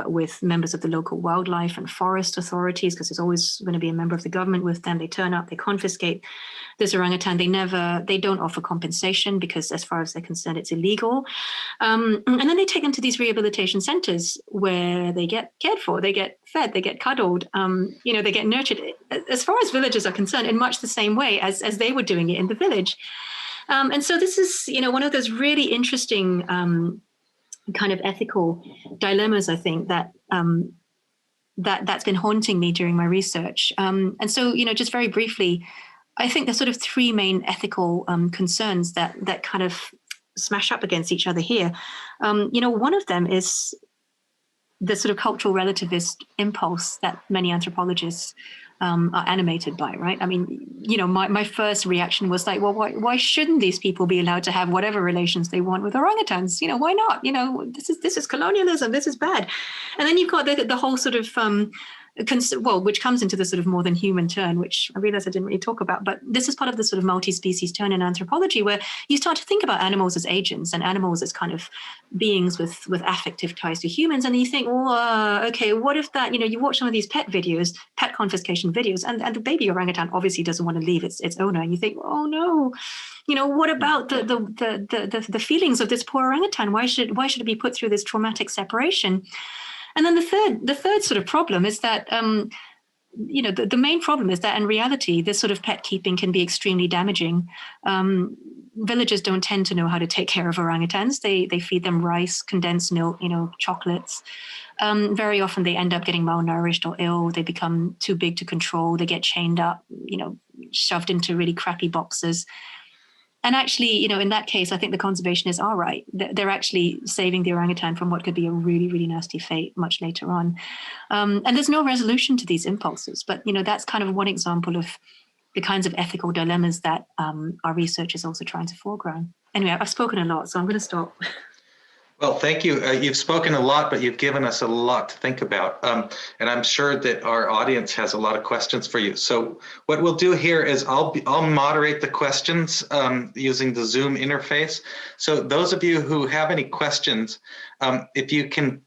with members of the local wildlife and forest authorities, because there's always going to be a member of the government with them. They turn up, they confiscate this orangutan. They don't offer compensation because, as far as they're concerned, it's illegal. And then they take them to these rehabilitation centers where they get cared for, they get fed, they get cuddled, you know, they get nurtured, as far as villagers are concerned, in much the same way as they were doing it in the village. And so this is, you know, one of those really interesting kind of ethical dilemmas, I think, that's been haunting me during my research. And so, you know, just very briefly, I think there's sort of three main ethical concerns that kind of smash up against each other here. You know, one of them is the sort of cultural relativist impulse that many anthropologists are animated by, right? I mean, my first reaction was like, well, why shouldn't these people be allowed to have whatever relations they want with orangutans? Why not? This is colonialism. This is bad. And then you've got the whole sort of which comes into the sort of more than human turn, which I realize I didn't really talk about, but this is part of the sort of multi-species turn in anthropology, where you start to think about animals as agents and animals as kind of beings with affective ties to humans. And you think, well, okay, what if that, you watch some of these pet confiscation videos, and the baby orangutan obviously doesn't want to leave its owner. And you think, oh no, what about the feelings of this poor orangutan? Why should it be put through this traumatic separation? And then the third sort of problem is that, the main problem is that in reality, this sort of pet keeping can be extremely damaging. Villagers don't tend to know how to take care of orangutans. They feed them rice, condensed milk, chocolates. Very often they end up getting malnourished or ill. They become too big to control. They get chained up, shoved into really crappy boxes. And actually, in that case, I think the conservationists are right. They're actually saving the orangutan from what could be a really, really nasty fate much later on. And there's no resolution to these impulses. But, that's kind of one example of the kinds of ethical dilemmas that our research is also trying to foreground. Anyway, I've spoken a lot, so I'm going to stop. Well, thank you. You've spoken a lot, but you've given us a lot to think about. And I'm sure that our audience has a lot of questions for you. So what we'll do here is I'll moderate the questions using the Zoom interface. So those of you who have any questions, if you can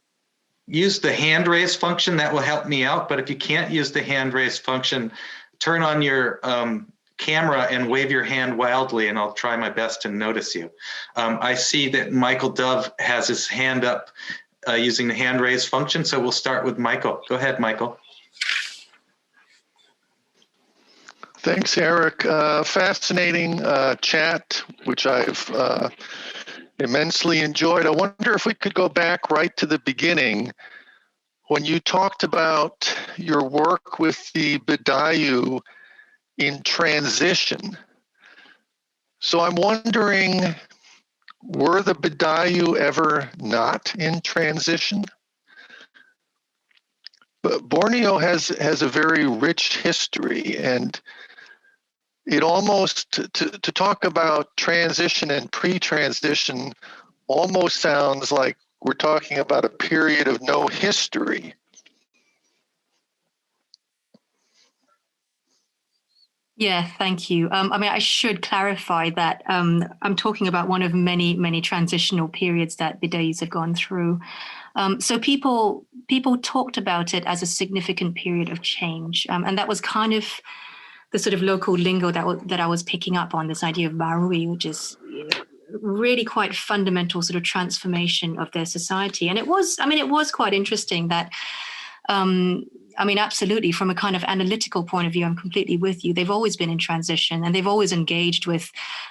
use the hand raise function, that will help me out. But if you can't use the hand raise function, turn on your camera and wave your hand wildly, and I'll try my best to notice you. I see that Michael Dove has his hand up using the hand raise function, so we'll start with Michael. Go ahead, Michael. Thanks, Eric. Fascinating chat, which I've immensely enjoyed. I wonder if we could go back right to the beginning when you talked about your work with the Bidayuh in transition. So I'm wondering, were the Bidayuh ever not in transition? But Borneo has a very rich history, and it almost, to talk about transition and pre-transition almost sounds like we're talking about a period of no history. Yeah, thank you. I should clarify that I'm talking about one of many, many transitional periods that Bidayuhs have gone through. So people talked about it as a significant period of change. And that was kind of the sort of local lingo that I was picking up on, this idea of barui, which is really quite fundamental sort of transformation of their society. And it was quite interesting that absolutely, from a kind of analytical point of view, I'm completely with you. They've always been in transition, and they've always engaged with,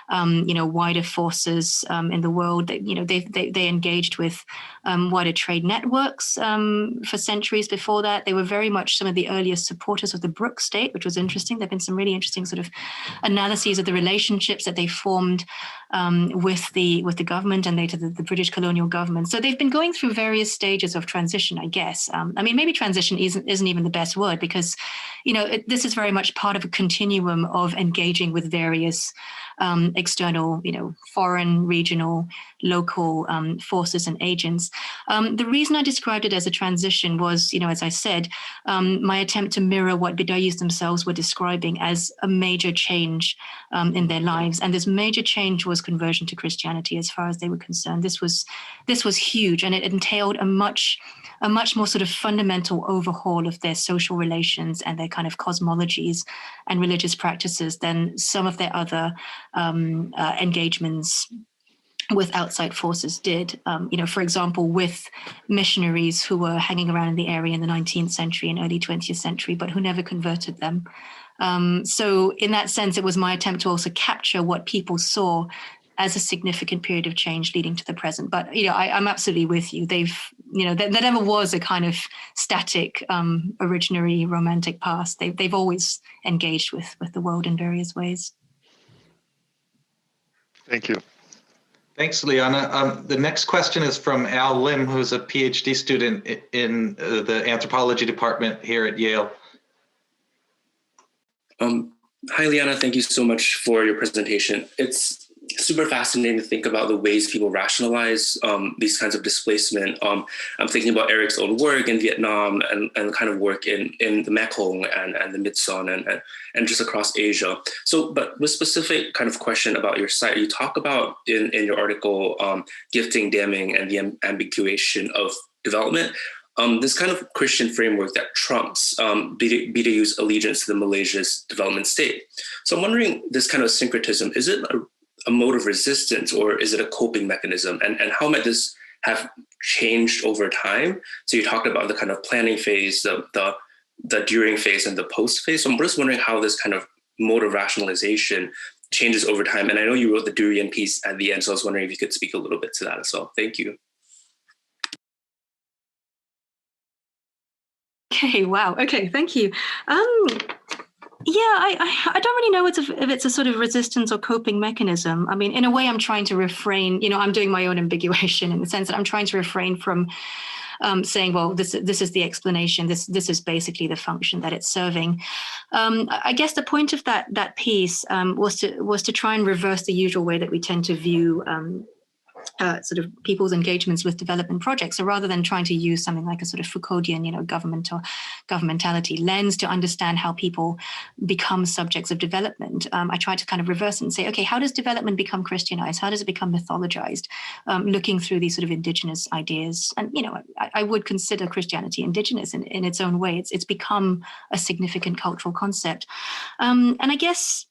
wider forces in the world. They engaged with wider trade networks for centuries before that. They were very much some of the earliest supporters of the Brooke state, which was interesting. There've been some really interesting sort of analyses of the relationships that they formed with the government and later the British colonial government. So they've been going through various stages of transition, I guess. Maybe transition isn't even the best word, because this is very much part of a continuum of engaging with various external, foreign, regional, local forces and agents. The reason I described it as a transition was, as I said, my attempt to mirror what Bidayuhs themselves were describing as a major change in their lives. And this major change was conversion to Christianity, as far as they were concerned. This was huge, and it entailed a much more sort of fundamental overhaul of their social relations and their kind of cosmologies and religious practices than some of their other engagements with outside forces did. For example, with missionaries who were hanging around in the area in the 19th century and early 20th century, but who never converted them. So in that sense, it was my attempt to also capture what people saw as a significant period of change leading to the present. But, I'm absolutely with you. There never was a kind of static, originary romantic past. They've always engaged with the world in various ways. Thank you. Thanks, Liana. The next question is from Al Lim, who's a PhD student in the anthropology department here at Yale. Hi, Liana. Thank you so much for your presentation. It's super fascinating to think about the ways people rationalize these kinds of displacement. I'm thinking about Eric's own work in Vietnam and kind of work in the Mekong and the Mid-Son and just across Asia. So, but with specific kind of question about your site, you talk about in your article, gifting, damning, and the ambiguation of development. This kind of Christian framework that trumps Bidayuh's allegiance to the Malaysia's development state. So I'm wondering, this kind of syncretism, is it a mode of resistance or is it a coping mechanism? And how might this have changed over time? So you talked about the kind of planning phase, the during phase and the post phase. So I'm just wondering how this kind of mode of rationalization changes over time. And I know you wrote the durian piece at the end, so I was wondering if you could speak a little bit to that as well. Thank you. Okay, wow. Okay, thank you. Yeah, I don't really know if it's a sort of resistance or coping mechanism. I mean, in a way, I'm trying to refrain, I'm doing my own ambiguation in the sense that I'm trying to refrain from saying, well, this is the explanation. This is basically the function that it's serving. I guess the point of that piece was to try and reverse the usual way that we tend to view sort of people's engagements with development projects. So rather than trying to use something like a sort of Foucauldian, government or governmentality lens to understand how people become subjects of development, I try to kind of reverse it and say, okay, how does development become Christianized? How does it become mythologized? Looking through these sort of indigenous ideas. And, I would consider Christianity indigenous in its own way. It's become a significant cultural concept. And I guess,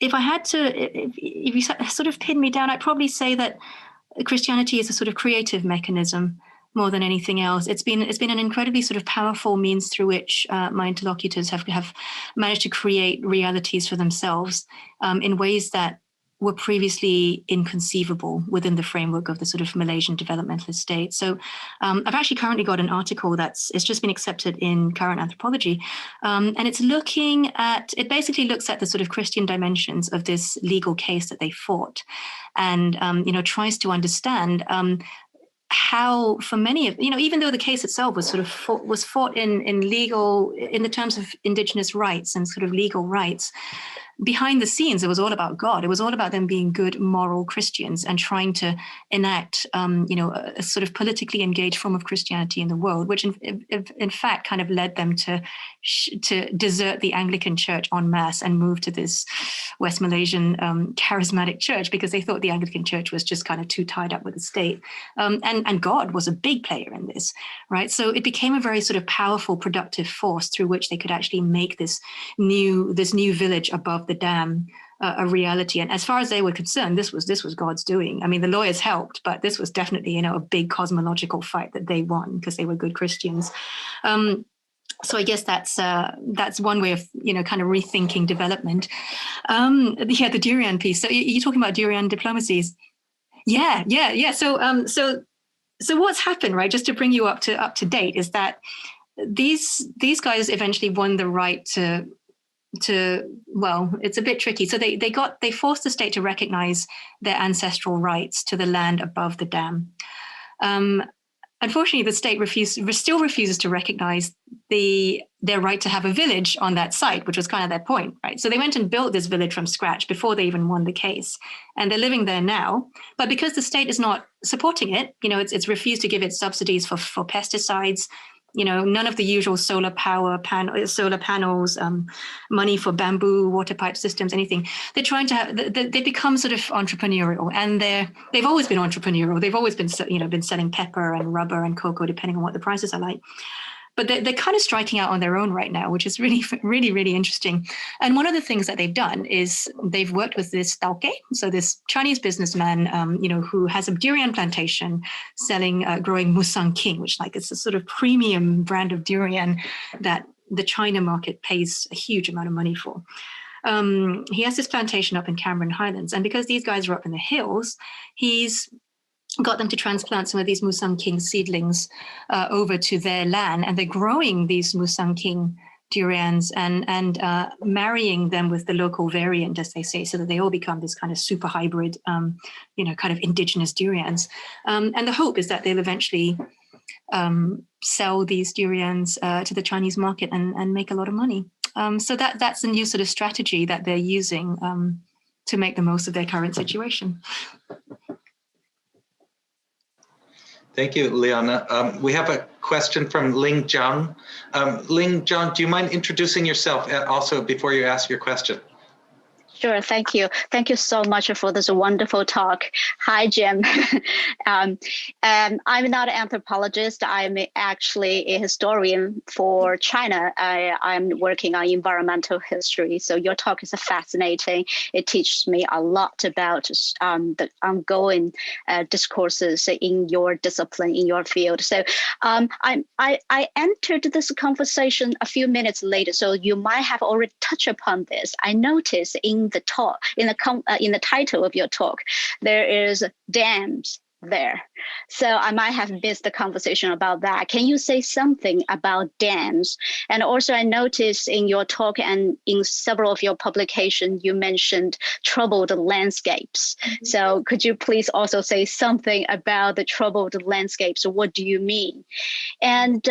if I had to, if you sort of pin me down, I'd probably say that Christianity is a sort of creative mechanism more than anything else. It's been an incredibly sort of powerful means through which my interlocutors have managed to create realities for themselves in ways that were previously inconceivable within the framework of the sort of Malaysian developmentalist state. So I've actually currently got an article it's just been accepted in Current Anthropology. And it basically looks at the sort of Christian dimensions of this legal case that they fought and, tries to understand how for many of, even though the case itself was sort of fought in the terms of indigenous rights and sort of legal rights, behind the scenes, it was all about God. It was all about them being good, moral Christians and trying to enact, a sort of politically engaged form of Christianity in the world, which in fact kind of led them to desert the Anglican Church en masse and move to this West Malaysian charismatic church because they thought the Anglican Church was just kind of too tied up with the state. And God was a big player in this, right? So it became a very sort of powerful, productive force through which they could actually make this new village above the dam a reality. And as far as they were concerned, this was God's doing. I mean, the lawyers helped, but this was definitely, a big cosmological fight that they won because they were good Christians. So I guess that's one way of, kind of rethinking development. The durian piece. So you're talking about durian diplomacies. Yeah. So what's happened, right? Just to bring you up to date, is that these guys eventually won the right to it's a bit tricky. So they forced the state to recognize their ancestral rights to the land above the dam. Unfortunately, the state still refuses to recognize their right to have a village on that site, which was kind of their point, right? So they went and built this village from scratch before they even won the case, and they're living there now. But because the state is not supporting it, it's refused to give it subsidies for pesticides. None of the usual solar panels, money for bamboo, water pipe systems, anything. They're trying to they become sort of entrepreneurial, and they've always been entrepreneurial. They've always been, been selling pepper and rubber and cocoa, depending on what the prices are like. But they're kind of striking out on their own right now, which is really, really, really interesting. And one of the things that they've done is they've worked with this tauke, so this Chinese businessman, who has a durian plantation growing Musang King, which it's a sort of premium brand of durian that the China market pays a huge amount of money for. He has this plantation up in Cameron Highlands. And because these guys are up in the hills, he's got them to transplant some of these Musang King seedlings over to their land, and they're growing these Musang King durians and marrying them with the local variant, as they say, so that they all become this kind of super hybrid, kind of indigenous durians. And the hope is that they'll eventually sell these durians to the Chinese market and make a lot of money. So that's a new sort of strategy that they're using to make the most of their current situation. Thank you, Liana. We have a question from Ling Zhang. Ling Zhang, do you mind introducing yourself also before you ask your question? Sure, thank you. Thank you so much for this wonderful talk. Hi, Jim. I'm not an anthropologist. I'm actually a historian for China. I'm working on environmental history. So your talk is fascinating. It teaches me a lot about the ongoing discourses in your discipline, in your field. So I entered this conversation a few minutes later, so you might have already touched upon this. I noticed in the talk, in the title of your talk, there is dams there. So I might have missed the conversation about that. Can you say something about dams? And also I noticed in your talk and in several of your publications, you mentioned troubled landscapes. Mm-hmm. So could you please also say something about the troubled landscapes? What do you mean? And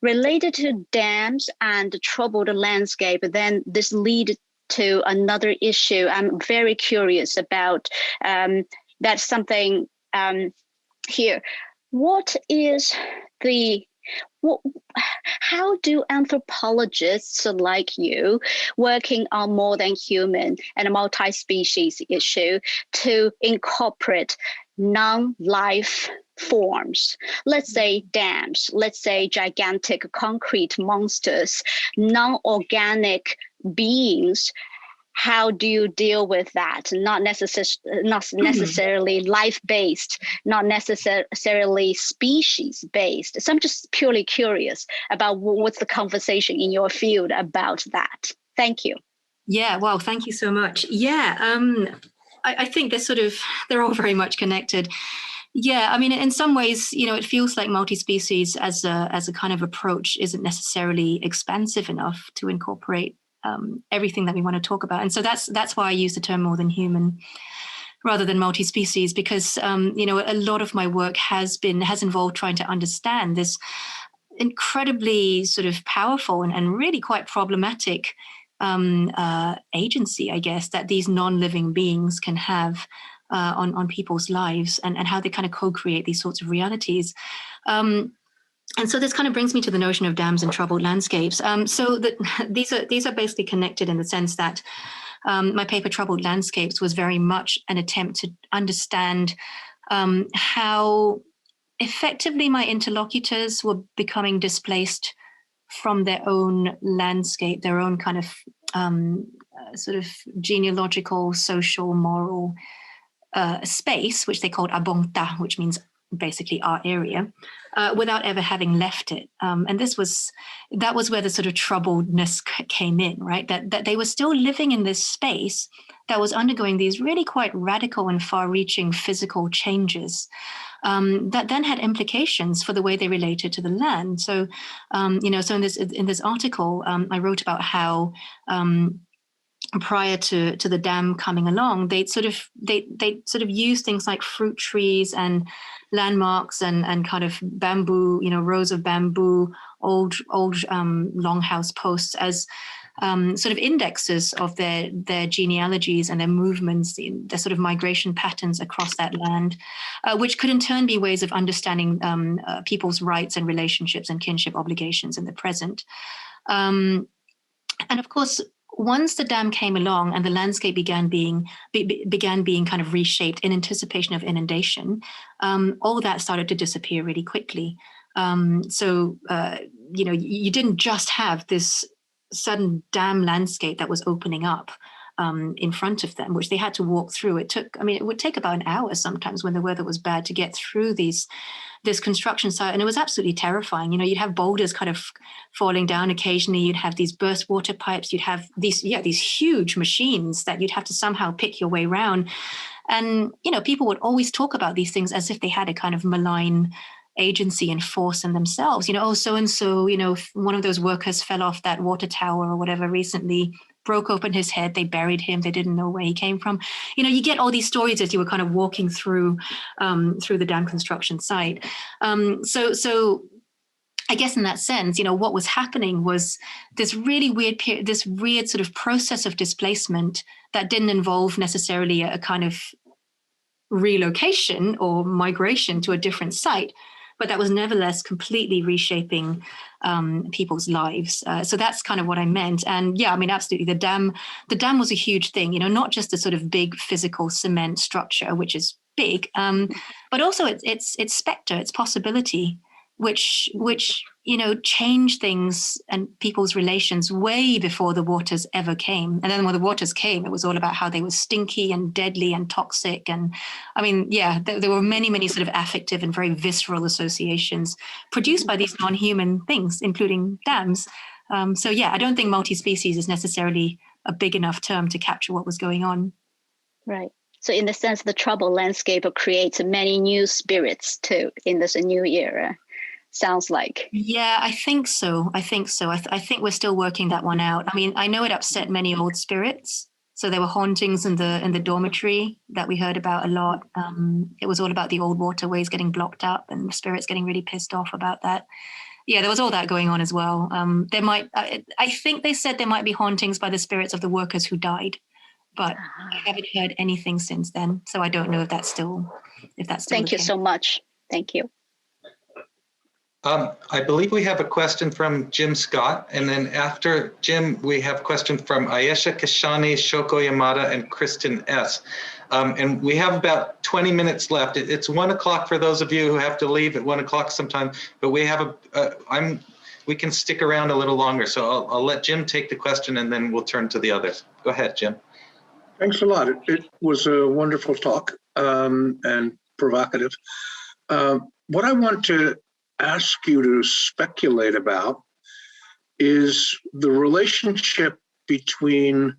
related to dams and the troubled landscape, then this leads to another issue. I'm very curious about that's something here. How do anthropologists like you working on more than human and multi-species issue to incorporate non-life forms, let's say dams, let's say gigantic concrete monsters, non-organic beings? How do you deal with that? Not necessarily life-based, not necessarily species-based. So I'm just purely curious about what's the conversation in your field about that. Thank you. Yeah, well, thank you so much. Yeah, I think they're all very much connected. Yeah, I mean, in some ways, it feels like multi-species as a kind of approach isn't necessarily expansive enough to incorporate everything that we want to talk about. And so that's why I use the term more than human rather than multi-species, because, a lot of my work has involved trying to understand this incredibly sort of powerful and really quite problematic agency, I guess, that these non-living beings can have on people's lives and how they kind of co-create these sorts of realities. And so this kind of brings me to the notion of dams and troubled landscapes. These are basically connected in the sense that my paper Troubled Landscapes was very much an attempt to understand how effectively my interlocutors were becoming displaced from their own landscape, their own kind of sort of genealogical, social, moral space, which they called abongta, which means basically our area, without ever having left it. And that was where the sort of troubledness came in, right? That they were still living in this space that was undergoing these really quite radical and far-reaching physical changes that then had implications for the way they related to the land. So, so in this article, I wrote about how prior to the dam coming along, they sort of used things like fruit trees and landmarks and kind of bamboo, rows of bamboo, old longhouse posts as sort of indexes of their genealogies and their movements, their sort of migration patterns across that land, which could in turn be ways of understanding people's rights and relationships and kinship obligations in the present. And of course, once the dam came along and the landscape began being kind of reshaped in anticipation of inundation, all that started to disappear really quickly. You didn't just have this sudden dam landscape that was opening up in front of them, which they had to walk through. It would take about an hour sometimes when the weather was bad to get through this construction site. And it was absolutely terrifying. You'd have boulders kind of falling down occasionally. You'd have these burst water pipes. You'd have these huge machines that you'd have to somehow pick your way around. And, people would always talk about these things as if they had a kind of malign agency and force in themselves. You know, oh, so-and-so, you know, one of those workers fell off that water tower or whatever recently, broke open his head, they buried him, they didn't know where he came from. You know, you get all these stories as you were kind of walking through the dam construction site. So I guess in that sense, you know, what was happening was this really weird this weird sort of process of displacement that didn't involve necessarily a kind of relocation or migration to a different site, but that was nevertheless completely reshaping people's lives. So that's kind of what I meant. And yeah, I mean, absolutely, the dam was a huge thing, you know, not just a sort of big physical cement structure, which is big, but also its specter, its possibility, which you know, changed things and people's relations way before the waters ever came. And then when the waters came, it was all about how they were stinky and deadly and toxic. And I mean, yeah, there were many sort of affective and very visceral associations produced by these non-human things, including dams. So yeah, I don't think multi-species is necessarily a big enough term to capture what was going on. Right. So in the sense, the troubled landscape creates many new spirits too in this new era. Sounds like. Yeah, I think so. I think we're still working that one out. I mean, I know it upset many old spirits. So there were hauntings in the dormitory that we heard about a lot. It was all about the old waterways getting blocked up and the spirits getting really pissed off about that. Yeah, there was all that going on as well. I think they said there might be hauntings by the spirits of the workers who died, but I haven't heard anything since then. So I don't know if that's still Thank you so much. Thank you. I believe we have a question from Jim Scott, and then after Jim, we have a question from Ayesha Kashani, Shoko Yamada, and Kristen S. And we have about 20 minutes left. It's 1 o'clock for those of you who have to leave at 1 o'clock sometime, but we have we can stick around a little longer. So I'll let Jim take the question and then we'll turn to the others. Go ahead, Jim. Thanks a lot. It was a wonderful talk and provocative. What I want to ask you to speculate about is the relationship between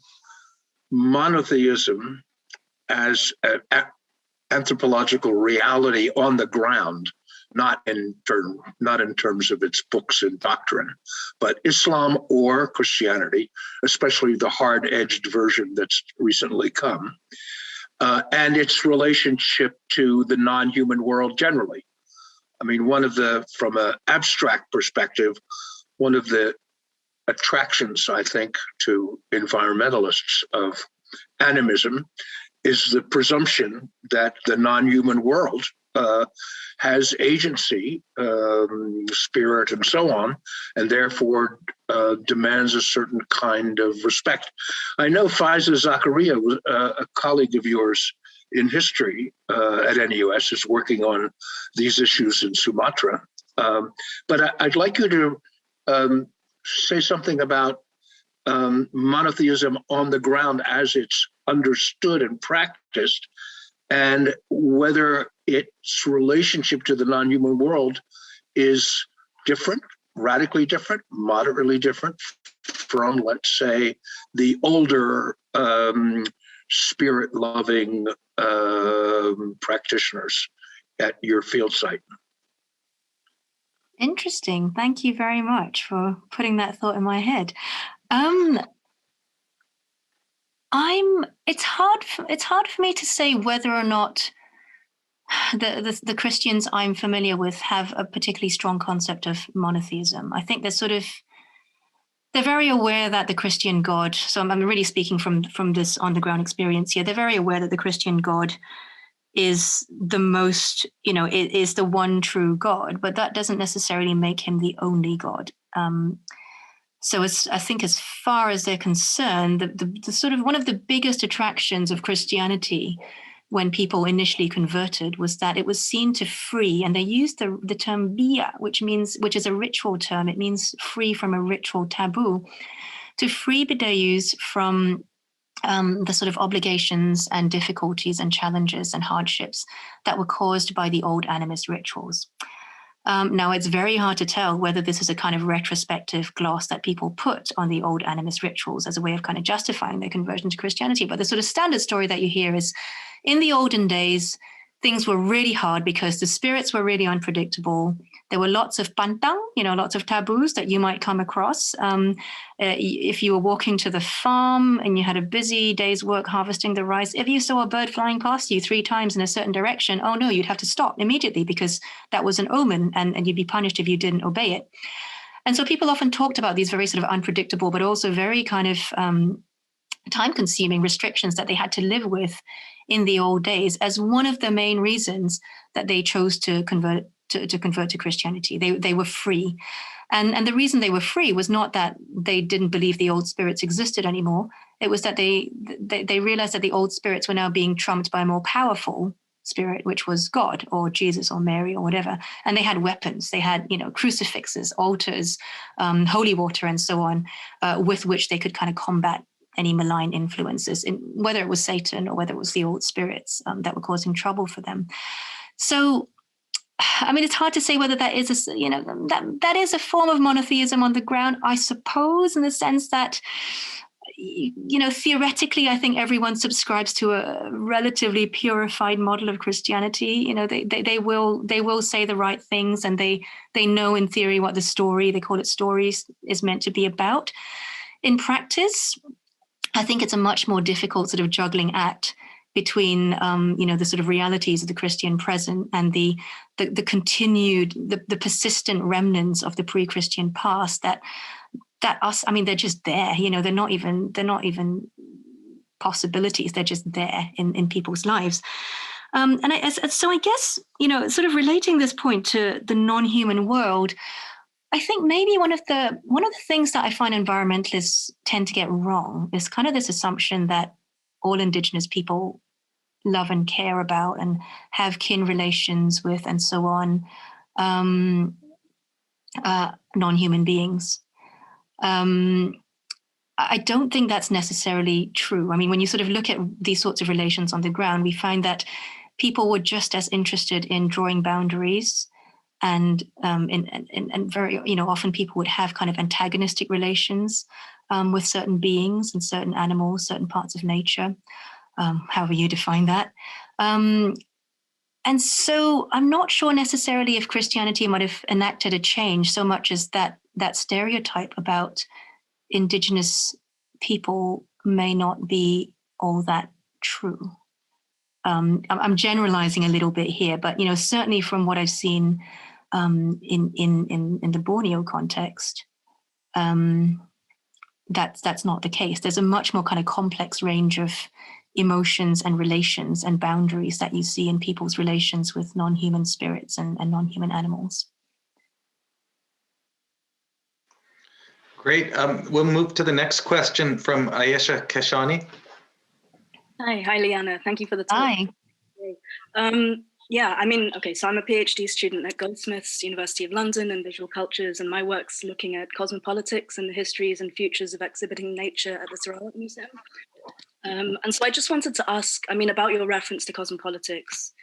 monotheism as an anthropological reality on the ground, not in terms of its books and doctrine, but Islam or Christianity, especially the hard-edged version that's recently come, and its relationship to the non-human world generally. I mean, from an abstract perspective, one of the attractions, I think, to environmentalists of animism is the presumption that the non-human world has agency, spirit, and so on, and therefore demands a certain kind of respect. I know Faiza Zakaria, a colleague of yours in history at NUS, is working on these issues in Sumatra. But I'd like you to say something about monotheism on the ground as it's understood and practiced, and whether its relationship to the non-human world is different, radically different, moderately different from, let's say, the older spirit-loving practitioners at your field site. Interesting. Thank you very much for putting that thought in my head. It's hard for me to say whether or not the Christians I'm familiar with have a particularly strong concept of monotheism. I think they're very aware that the Christian God, so I'm really speaking from this on-the-ground experience here, they're very aware that the Christian God is the most, is the one true God, but that doesn't necessarily make him the only God. So I think as far as they're concerned, the sort of one of the biggest attractions of Christianity when people initially converted was that it was seen to free, and they used the term bidayuh, which is a ritual term. It means free from a ritual taboo, to free Bidayuhs from the sort of obligations and difficulties and challenges and hardships that were caused by the old animist rituals. Now, it's very hard to tell whether this is a kind of retrospective gloss that people put on the old animist rituals as a way of kind of justifying their conversion to Christianity. But the sort of standard story that you hear is, in the olden days, things were really hard because the spirits were really unpredictable. There were lots of pantang, lots of taboos that you might come across. If you were walking to the farm and you had a busy day's work harvesting the rice, if you saw a bird flying past you 3 times in a certain direction, oh no, you'd have to stop immediately because that was an omen and you'd be punished if you didn't obey it. And so people often talked about these very sort of unpredictable, but also very kind of time-consuming restrictions that they had to live with in the old days as one of the main reasons that they chose to convert to Christianity. They were free. And the reason they were free was not that they didn't believe the old spirits existed anymore. It was that they realized that the old spirits were now being trumped by a more powerful spirit, which was God or Jesus or Mary or whatever. And they had weapons. They had, crucifixes, altars, holy water, and so on, with which they could kind of combat any malign influences, whether it was Satan or whether it was the old spirits that were causing trouble for them. So, I mean, it's hard to say whether that is that is a form of monotheism on the ground, I suppose, in the sense that, theoretically, I think everyone subscribes to a relatively purified model of Christianity. They will say the right things, and they know in theory what the story, they call it stories, is meant to be about. In practice, I think it's a much more difficult sort of juggling act between, the sort of realities of the Christian present and the continued, the persistent remnants of the pre-Christian past that they're just there. They're not even possibilities. They're just there in people's lives. So I guess, sort of relating this point to the non-human world, I think maybe one of the things that I find environmentalists tend to get wrong is kind of this assumption that all Indigenous people love and care about and have kin relations with and so on, non-human beings. I don't think that's necessarily true. I mean, when you sort of look at these sorts of relations on the ground, we find that people were just as interested in drawing boundaries. And very, often people would have kind of antagonistic relations with certain beings and certain animals, certain parts of nature, however you define that. And so I'm not sure necessarily if Christianity might have enacted a change so much as that stereotype about Indigenous people may not be all that true. I'm generalizing a little bit here, but certainly from what I've seen in the Borneo context, that's not the case. There's a much more kind of complex range of emotions and relations and boundaries that you see in people's relations with non-human spirits and non-human animals. Great. We'll move to the next question from Ayesha Keshani. Hi, Liana. Thank you for the talk. Hi. Yeah, I mean, okay, so I'm a PhD student at Goldsmiths, University of London, in visual cultures, and my work's looking at cosmopolitics and the histories and futures of exhibiting nature at the Sarawak Museum. And so I just wanted to ask, about your reference to cosmopolitics,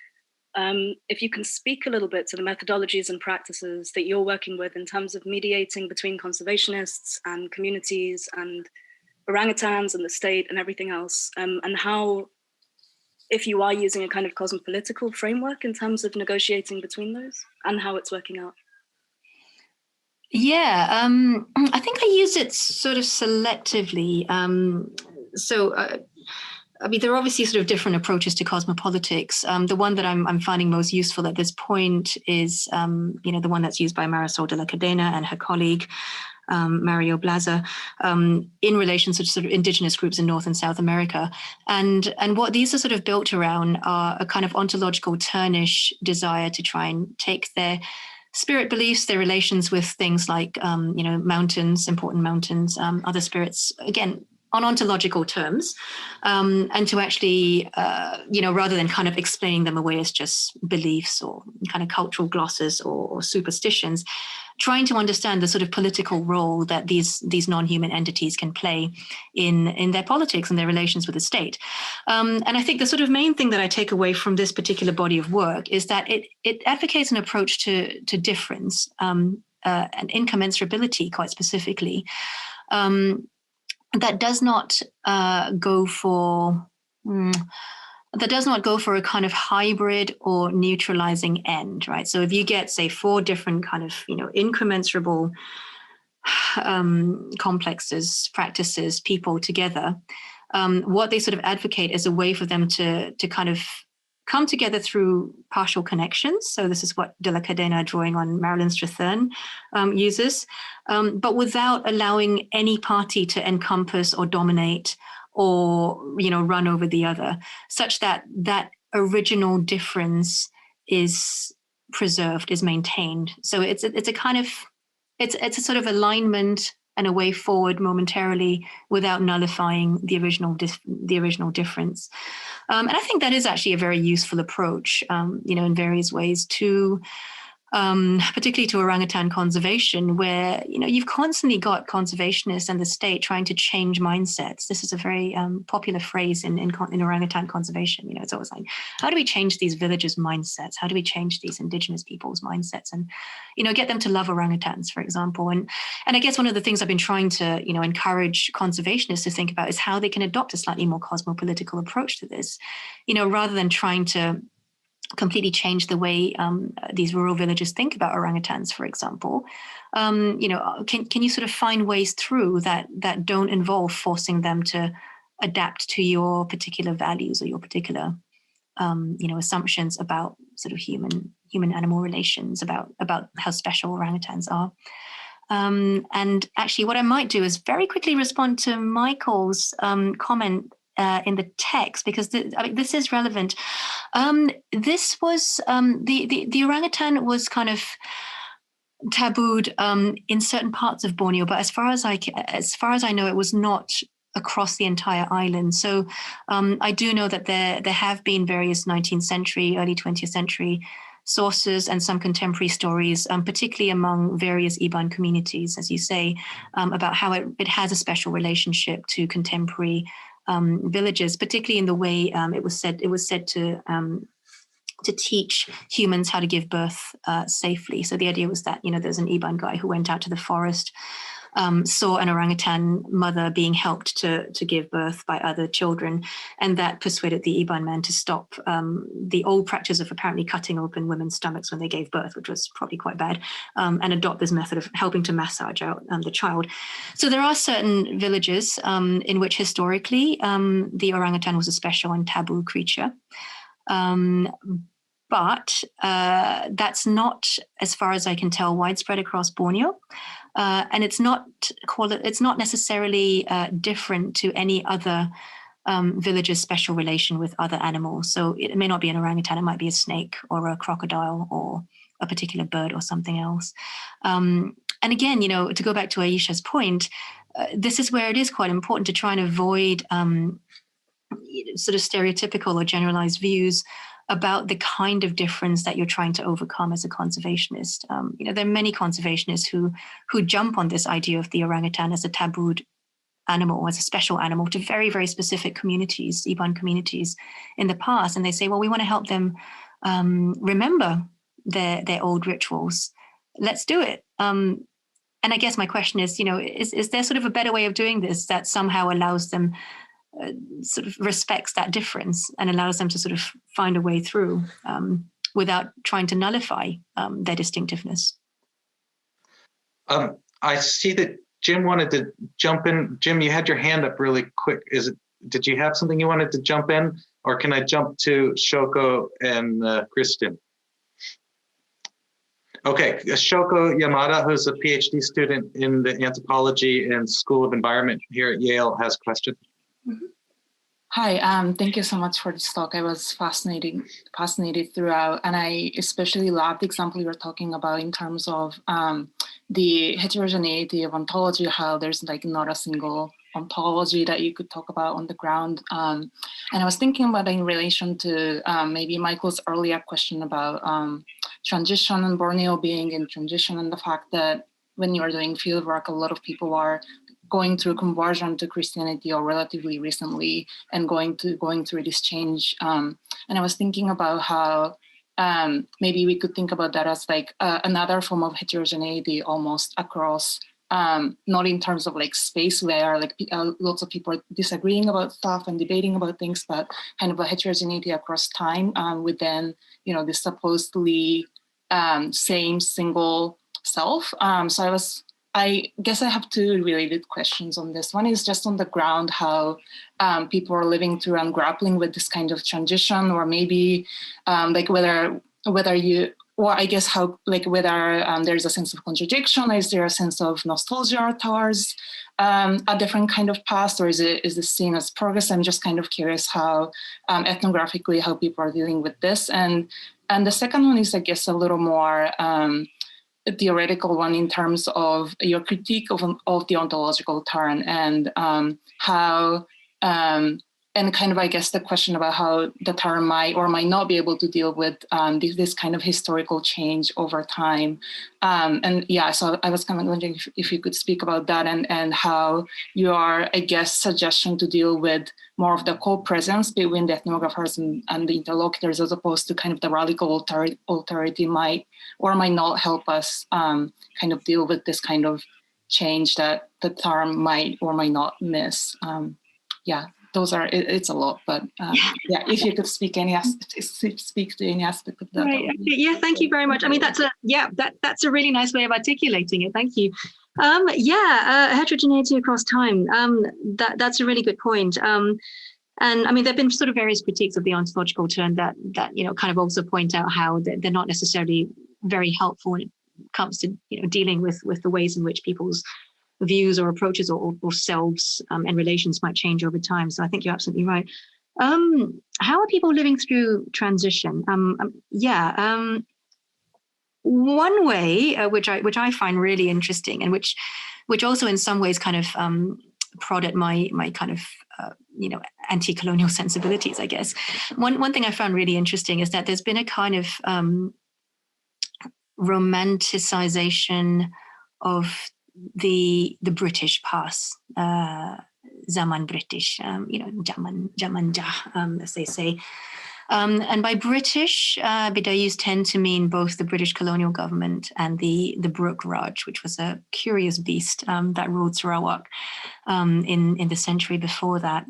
if you can speak a little bit to the methodologies and practices that you're working with in terms of mediating between conservationists and communities and orangutans and the state and everything else, and how, if you are using a kind of cosmopolitical framework in terms of negotiating between those and how it's working out. Yeah, I think I use it sort of selectively. There are obviously sort of different approaches to cosmopolitics. The one that I'm finding most useful at this point is, the one that's used by Marisol de la Cadena and her colleague, Mario Blaza, in relation to sort of indigenous groups in North and South America. And what these are sort of built around are a kind of ontological turnish desire to try and take their spirit beliefs, their relations with things like, mountains, important mountains, other spirits, again, on ontological terms, and to actually, rather than kind of explaining them away as just beliefs or kind of cultural glosses or superstitions, trying to understand the sort of political role that these non-human entities can play in their politics and their relations with the state. And I think the sort of main thing that I take away from this particular body of work is that it advocates an approach to difference and incommensurability, quite specifically, that does not go for that does not go for a kind of hybrid or neutralizing end, right? So if you get, say, 4 different kind of, incommensurable complexes, practices, people together, what they sort of advocate is a way for them to kind of come together through partial connections. So this is what De la Cadena, drawing on Marilyn Strathern, uses, but without allowing any party to encompass or dominate or run over the other, such that that original difference is preserved, is maintained. So it's a kind of it's a sort of alignment and a way forward momentarily without nullifying the original difference. And I think that is actually a very useful approach, in various ways to, particularly to orangutan conservation, where you've constantly got conservationists and the state trying to change mindsets. This is a very popular phrase in orangutan conservation. It's always like, how do we change these villagers' mindsets? How do we change these indigenous people's mindsets, and get them to love orangutans, for example? And I guess one of the things I've been trying to encourage conservationists to think about is how they can adopt a slightly more cosmopolitical approach to this, rather than trying to completely change the way these rural villages think about orangutans, for example. Can you sort of find ways through that don't involve forcing them to adapt to your particular values or your particular assumptions about sort of human animal relations, about how special orangutans are. And actually, what I might do is very quickly respond to Michael's comment in the text, because this is relevant. This was the orangutan was kind of tabooed in certain parts of Borneo, but as far as I know, it was not across the entire island. So I do know that there have been various 19th century, early 20th century sources and some contemporary stories, particularly among various Iban communities, as you say, about how it has a special relationship to contemporary villages, particularly in the way it was said to teach humans how to give birth safely. So the idea was that there's an Iban guy who went out to the forest, saw an orangutan mother being helped to give birth by other children, and that persuaded the Iban man to stop the old practice of apparently cutting open women's stomachs when they gave birth, which was probably quite bad, and adopt this method of helping to massage out the child. So there are certain villages in which historically the orangutan was a special and taboo creature. But that's not, as far as I can tell, widespread across Borneo. And it's not necessarily different to any other village's special relation with other animals. So it may not be an orangutan, it might be a snake or a crocodile or a particular bird or something else. And again, to go back to Aisha's point, this is where it is quite important to try and avoid sort of stereotypical or generalized views about the kind of difference that you're trying to overcome as a conservationist. There are many conservationists who jump on this idea of the orangutan as a tabooed animal, as a special animal to very, very specific communities, Iban communities in the past. And they say, well, we want to help them remember their old rituals. Let's do it. And I guess my question is, is there sort of a better way of doing this that somehow allows them sort of respects that difference and allows them to sort of find a way through without trying to nullify their distinctiveness? I see that Jim wanted to jump in. Jim, you had your hand up really quick. Did you have something you wanted to jump in, or can I jump to Shoko and Kristen? Okay, Shoko Yamada, who's a PhD student in the Anthropology and School of Environment here at Yale, has a question. Mm-hmm. Hi, thank you so much for this talk. I was fascinated throughout, and I especially loved the example you were talking about in terms of the heterogeneity of ontology, how there's like not a single ontology that you could talk about on the ground. And I was thinking about it in relation to maybe Michael's earlier question about transition and Borneo being in transition, and the fact that when you are doing field work, a lot of people are going through conversion to Christianity or relatively recently and going through this change. And I was thinking about how maybe we could think about that as like another form of heterogeneity almost across not in terms of like space where like lots of people are disagreeing about stuff and debating about things, but kind of a heterogeneity across time within, you know, this supposedly same single self. So I guess I have two related questions on this. One is just on the ground, how people are living through and grappling with this kind of transition, or maybe like whether you, or I guess how, like whether there's a sense of contradiction, is there a sense of nostalgia towards a different kind of past, or is this seen as progress? I'm just kind of curious how ethnographically, how people are dealing with this. And the second one is, I guess, a little more theoretical one in terms of your critique of the ontological turn, and how, and kind of, I guess, the question about how the term might or might not be able to deal with this kind of historical change over time. And yeah, so I was kind of wondering if you could speak about that, and how your, I guess, suggestion to deal with more of the co-presence between the ethnographers and the interlocutors, as opposed to kind of the radical alterity, might or might not help us kind of deal with this kind of change that the term might or might not miss. Yeah. Those are, it's a lot, but yeah, if you could speak to any aspect of that. Right. Okay. Yeah, thank you very much. I mean, that's a really nice way of articulating it. Thank you. Heterogeneity across time. That's a really good point. And I mean, there've been sort of various critiques of the ontological turn that you know kind of also point out how they're not necessarily very helpful when it comes to dealing with the ways in which people's views or approaches or selves and relations might change over time. So I think you're absolutely right. How are people living through transition? One way which I find really interesting, and which also in some ways kind of prod at my kind of anti-colonial sensibilities, I guess. One thing I found really interesting is that there's been a kind of romanticization of the British past, Zaman British, Jaman Jah, as they say. And by British, Bidayuhs tend to mean both the British colonial government and the Brooke Raj, which was a curious beast that ruled Sarawak in the century before that.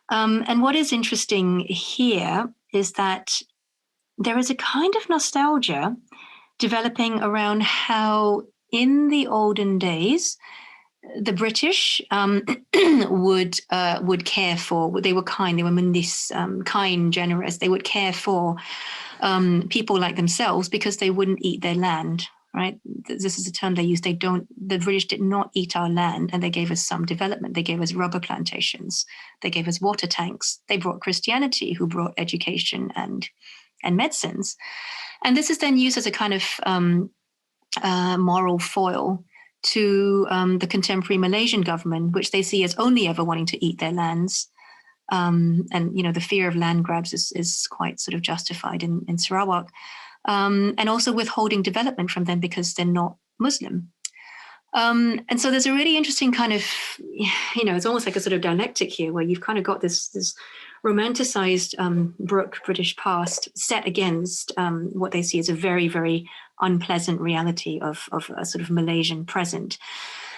And what is interesting here is that there is a kind of nostalgia developing around how in the olden days, the British would care for, they were kind, they were mundis, kind, generous. They would care for people like themselves because they wouldn't eat their land, right? This is a term they use. The British did not eat our land, and they gave us some development. They gave us rubber plantations. They gave us water tanks. They brought Christianity, who brought education and medicines. And this is then used as a kind of moral foil to the contemporary Malaysian government, which they see as only ever wanting to eat their lands. And, the fear of land grabs is quite sort of justified in Sarawak. And also withholding development from them because they're not Muslim. And so there's a really interesting kind of, it's almost like a sort of dialectic here where you've kind of got this romanticized British past set against what they see as a very, very unpleasant reality of a sort of Malaysian present.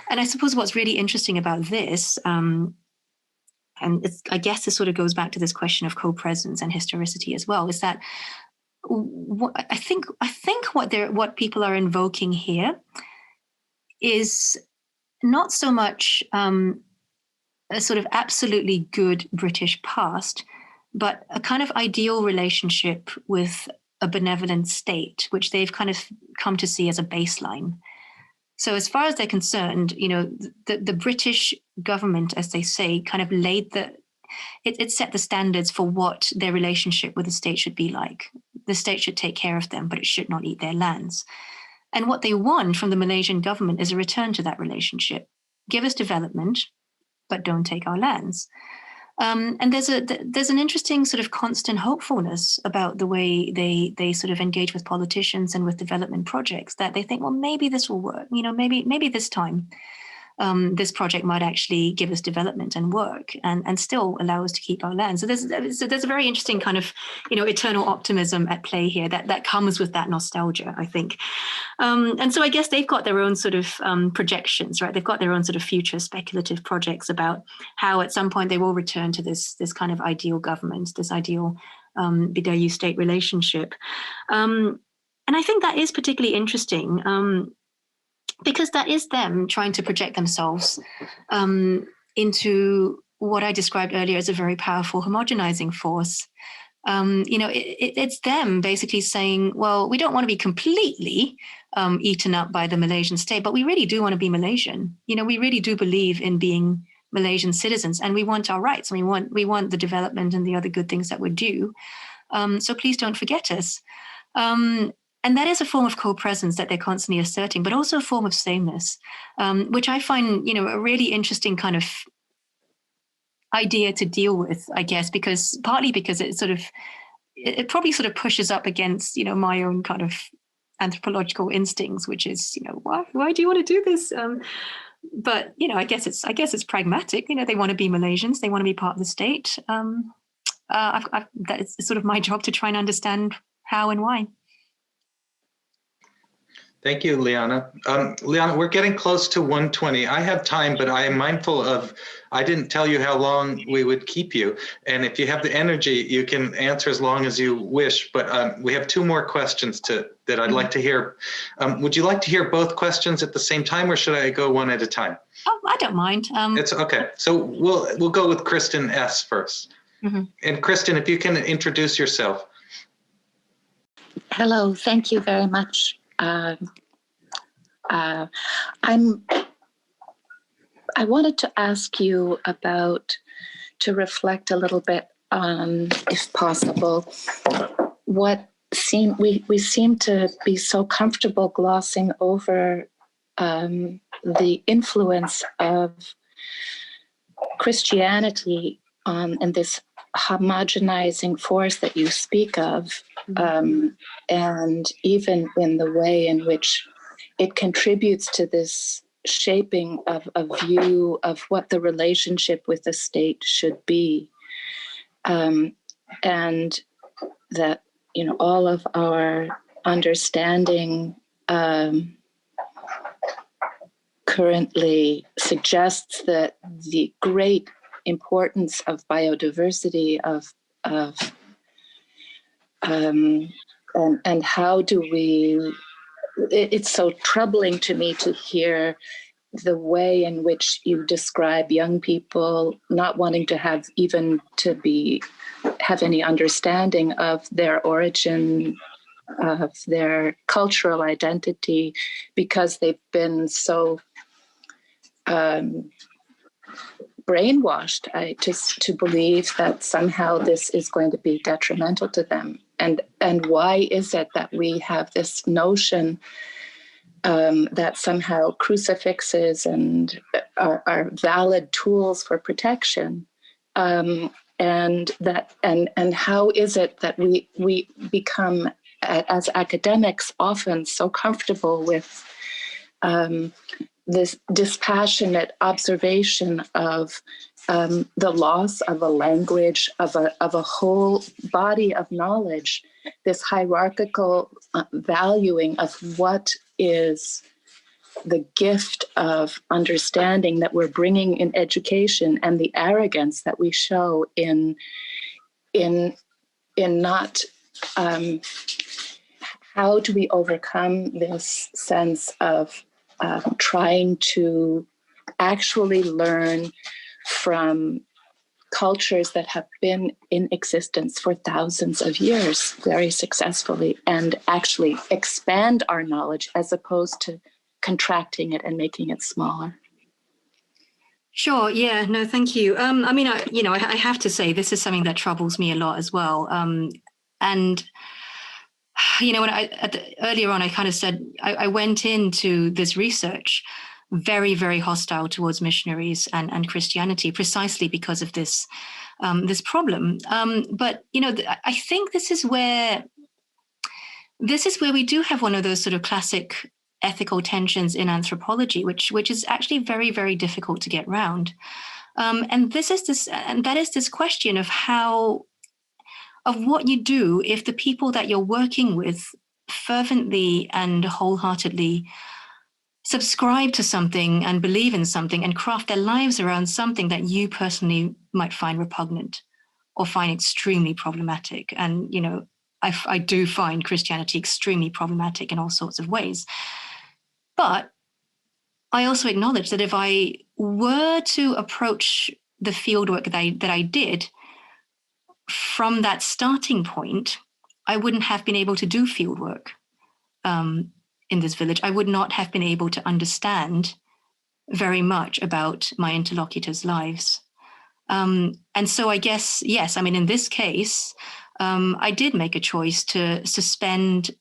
And I suppose what's really interesting about this, and I guess this sort of goes back to this question of co-presence and historicity as well, is that I think what people are invoking here is not so much a sort of absolutely good British past, but a kind of ideal relationship with a benevolent state, which they've kind of come to see as a baseline. So as far as they're concerned, the British government, as they say, kind of laid it set the standards for what their relationship with the state should be like. The state should take care of them, but it should not eat their lands. And what they want from the Malaysian government is a return to that relationship. Give us development, but don't take our lands. And there's an interesting sort of constant hopefulness about the way they sort of engage with politicians and with development projects, that they think, well, maybe this will work. Maybe this time this project might actually give us development and work and still allow us to keep our land. So there's a very interesting kind of, eternal optimism at play here that comes with that nostalgia, I think. And so I guess they've got their own sort of projections, right? They've got their own sort of future speculative projects about how at some point they will return to this kind of ideal government, this ideal Bidayuh state relationship. And I think that is particularly interesting because that is them trying to project themselves into what I described earlier as a very powerful homogenizing force. It's them basically saying, well, we don't want to be completely eaten up by the Malaysian state, but we really do want to be Malaysian. We really do believe in being Malaysian citizens, and we want our rights, and we want the development and the other good things that we're due. So please don't forget us. And that is a form of co-presence that they're constantly asserting, but also a form of sameness, which I find, a really interesting kind of idea to deal with, I guess, partly because it probably sort of pushes up against, my own kind of anthropological instincts, which is, why do you want to do this? But I guess it's pragmatic. They want to be Malaysians. They want to be part of the state. It's sort of my job to try and understand how and why. Thank you, Liana. Liana, we're getting close to 1:20. I have time, but I am mindful of, I didn't tell you how long we would keep you. And if you have the energy, you can answer as long as you wish. But we have two more questions that I'd like to hear. Would you like to hear both questions at the same time, or should I go one at a time? Oh, I don't mind. It's okay. So we'll go with Kristen S. first. Mm-hmm. And Kristen, if you can introduce yourself. Hello, thank you very much. I wanted to ask you to reflect a little bit on, if possible, we seem to be so comfortable glossing over the influence of Christianity and this homogenizing force that you speak of, and even in the way in which it contributes to this shaping of a view of what the relationship with the state should be, and that all of our understanding currently suggests that the great importance of biodiversity and how do we, it's so troubling to me to hear the way in which you describe young people not wanting to have any understanding of their origin, of their cultural identity, because they've been so brainwashed to believe that somehow this is going to be detrimental to them. And why is it that we have this notion that somehow crucifixes and are valid tools for protection, and how is it that we become, as academics, often so comfortable with this dispassionate observation of the loss of a language, of a whole body of knowledge, this hierarchical valuing of what is the gift of understanding that we're bringing in education, and the arrogance that we show in not how do we overcome this sense of trying to actually learn from cultures that have been in existence for thousands of years very successfully, and actually expand our knowledge as opposed to contracting it and making it smaller. Sure. Yeah. No, thank you. I have to say this is something that troubles me a lot as well. And when earlier on, I kind of said I went into this research very, very hostile towards missionaries and Christianity, precisely because of this problem. But I think this is where we do have one of those sort of classic ethical tensions in anthropology, which is actually very, very difficult to get round. And that is this question of what you do if the people that you're working with fervently and wholeheartedly subscribe to something and believe in something and craft their lives around something that you personally might find repugnant or find extremely problematic. And, you know, I do find Christianity extremely problematic in all sorts of ways. But I also acknowledge that if I were to approach the fieldwork that I did from that starting point, I wouldn't have been able to do fieldwork in this village. I would not have been able to understand very much about my interlocutors' lives. And so I guess, yes, I mean, in this case, I did make a choice to suspend,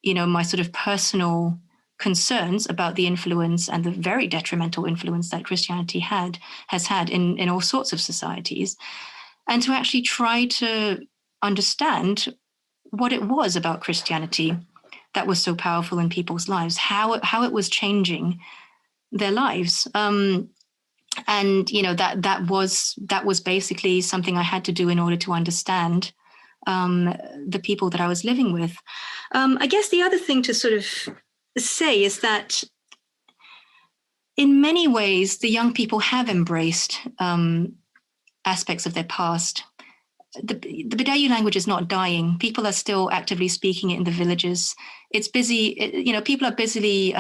you know, my sort of personal concerns about the influence and the very detrimental influence that Christianity has had in all sorts of societies, and to actually try to understand what it was about Christianity that was so powerful in people's lives, how it was changing their lives. And you know, that was basically something I had to do in order to understand the people that I was living with. I guess the other thing to sort of say is that in many ways, the young people have embraced aspects of their past. The Bidayuh language is not dying. People are still actively speaking it in the villages. It's busy, you know, people are busily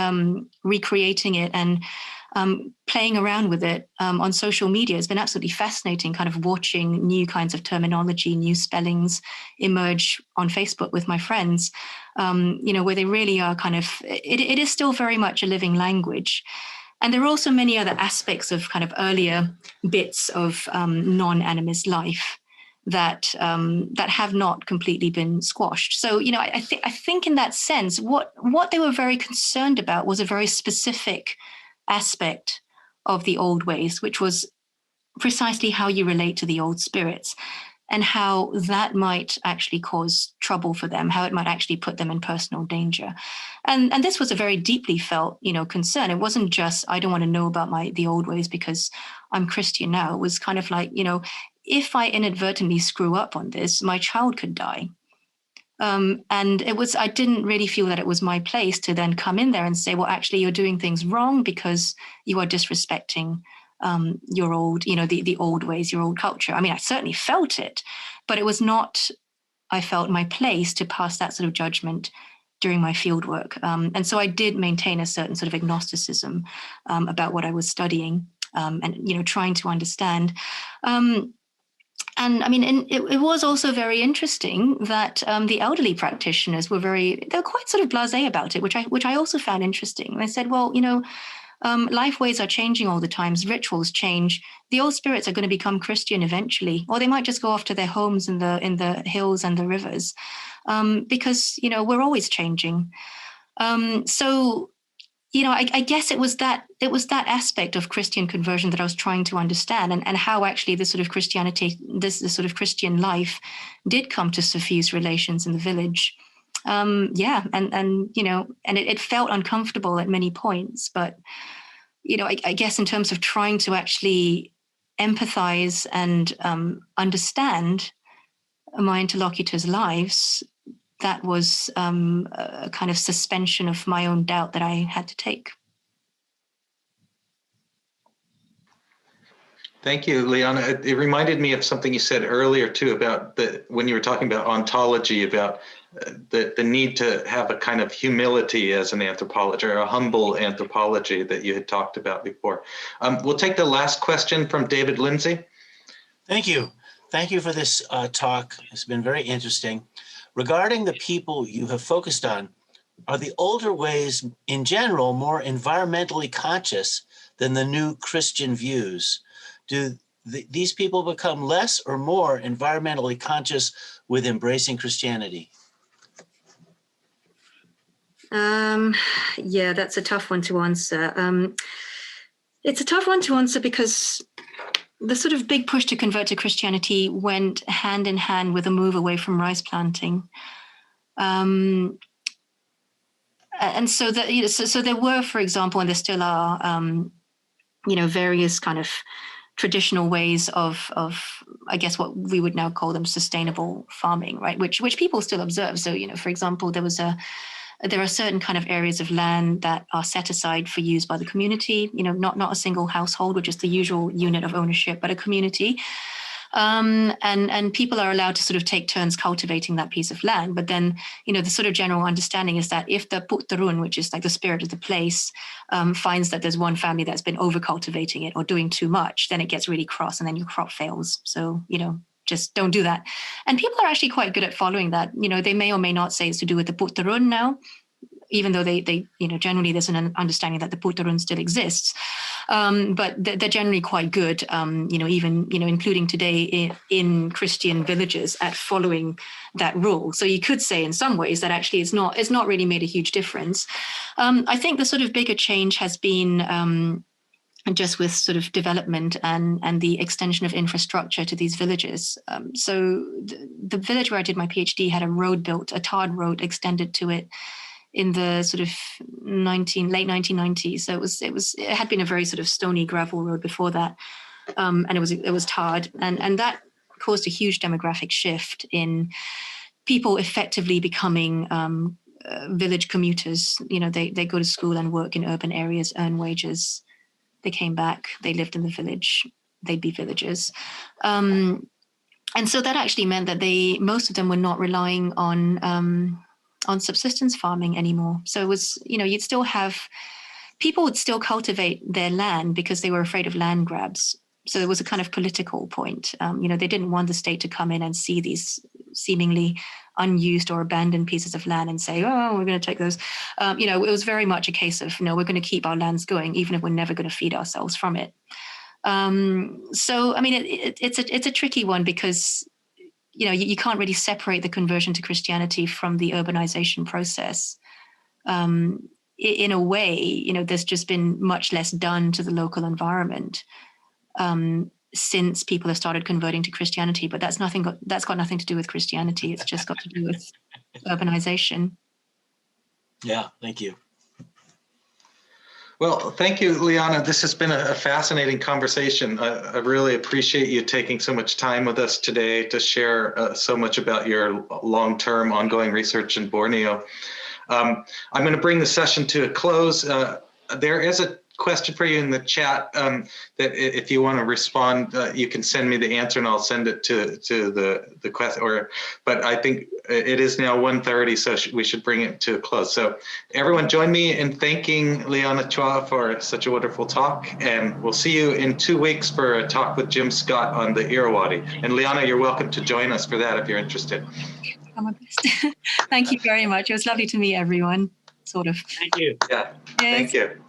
recreating it and playing around with it on social media. It's been absolutely fascinating kind of watching new kinds of terminology, new spellings emerge on Facebook with my friends, you know, where they really are kind of, it is still very much a living language. And there are also many other aspects of kind of earlier bits of non-animist life that have not completely been squashed. So, you know, I think in that sense, what they were very concerned about was a very specific aspect of the old ways, which was precisely how you relate to the old spirits and how that might actually cause trouble for them, how it might actually put them in personal danger. And this was a very deeply felt, you know, concern. It wasn't just, I don't want to know about the old ways because I'm Christian now. It was kind of like, you know, if I inadvertently screw up on this, my child could die. And I didn't really feel that it was my place to then come in there and say, well, actually, you're doing things wrong because you are disrespecting your old, you know, the old ways, your old culture. I mean, I certainly felt it, but it was not, I felt, my place to pass that sort of judgment during my fieldwork. And so I did maintain a certain sort of agnosticism about what I was studying and, you know, trying to understand. And I mean, it was also very interesting that the elderly practitioners they were quite sort of blasé about it, which I also found interesting. They said, well, you know, life ways are changing all the time. Rituals change. The old spirits are going to become Christian eventually, or they might just go off to their homes in the hills and the rivers, because, you know, we're always changing. So, you know, I guess it was that aspect of Christian conversion that I was trying to understand, and how actually this sort of Christianity, this sort of Christian life did come to suffuse relations in the village. And you know, and it felt uncomfortable at many points, but, you know, I guess in terms of trying to actually empathize and understand my interlocutors' lives, that was a kind of suspension of my own doubt that I had to take. Thank you, Liana. It reminded me of something you said earlier too about when you were talking about ontology, about the need to have a kind of humility as an anthropologist, or a humble anthropology that you had talked about before. We'll take the last question from David Lindsay. Thank you. Thank you for this talk. It's been very interesting. Regarding the people you have focused on, are the older ways in general more environmentally conscious than the new Christian views? Do these people become less or more environmentally conscious with embracing Christianity? Yeah, that's a tough one to answer. It's a tough one to answer because the sort of big push to convert to Christianity went hand in hand with a move away from rice planting. and so that, you know, so there were, for example, and there still are, you know, various kind of traditional ways of I guess what we would now call them sustainable farming, right? Which people still observe. So, you know, for example, there are certain kind of areas of land that are set aside for use by the community, you know, not a single household, which is the usual unit of ownership, but a community. And people are allowed to sort of take turns cultivating that piece of land. But then, you know, the sort of general understanding is that if the Putterun, which is like the spirit of the place, finds that there's one family that's been over cultivating it or doing too much, then it gets really cross and then your crop fails. So, you know, just don't do that. And people are actually quite good at following that. You know, they may or may not say it's to do with the Putterun now, even though they you know, generally there's an understanding that the Putterun still exists. But they're generally quite good, you know, even, you know, including today in Christian villages at following that rule. So you could say in some ways that actually it's not really made a huge difference. I think the sort of bigger change has been just with sort of development and the extension of infrastructure to these villages. So the village where I did my PhD had a road built, a tarred road extended to it in the sort of late 1990s. So it had been a very sort of stony gravel road before that, and it was tarred, and that caused a huge demographic shift in people effectively becoming village commuters. You know, they go to school and work in urban areas, earn wages. They came back, they lived in the village, they'd be villagers. And so that actually meant that most of them were not relying on subsistence farming anymore. So it was, you know, people would still cultivate their land because they were afraid of land grabs. So there was a kind of political point. You know, they didn't want the state to come in and see these seemingly unused or abandoned pieces of land and say, oh, we're going to take those. You know, it was very much a case of, no, we're going to keep our lands going, even if we're never going to feed ourselves from it. So, I mean, it's a tricky one because, you know, you can't really separate the conversion to Christianity from the urbanization process. In a way, you know, there's just been much less done to the local environment since people have started converting to Christianity, but that's got nothing to do with Christianity. It's just got to do with urbanization. Yeah, thank you. Well, thank you, Liana. This has been a fascinating conversation. I really appreciate you taking so much time with us today to share so much about your long-term ongoing research in Borneo. I'm going to bring the session to a close. There is a question for you in the chat that if you want to respond, you can send me the answer and I'll send it to the question. But I think it is now 1:30, so we should bring it to a close. So everyone join me in thanking Liana Chua for such a wonderful talk, and we'll see you in 2 weeks for a talk with Jim Scott on the Irrawaddy. And Liana, you're welcome to join us for that if you're interested. I'm my best. Thank you very much. It was lovely to meet everyone, sort of. Thank you. Yeah, Yes. thank you.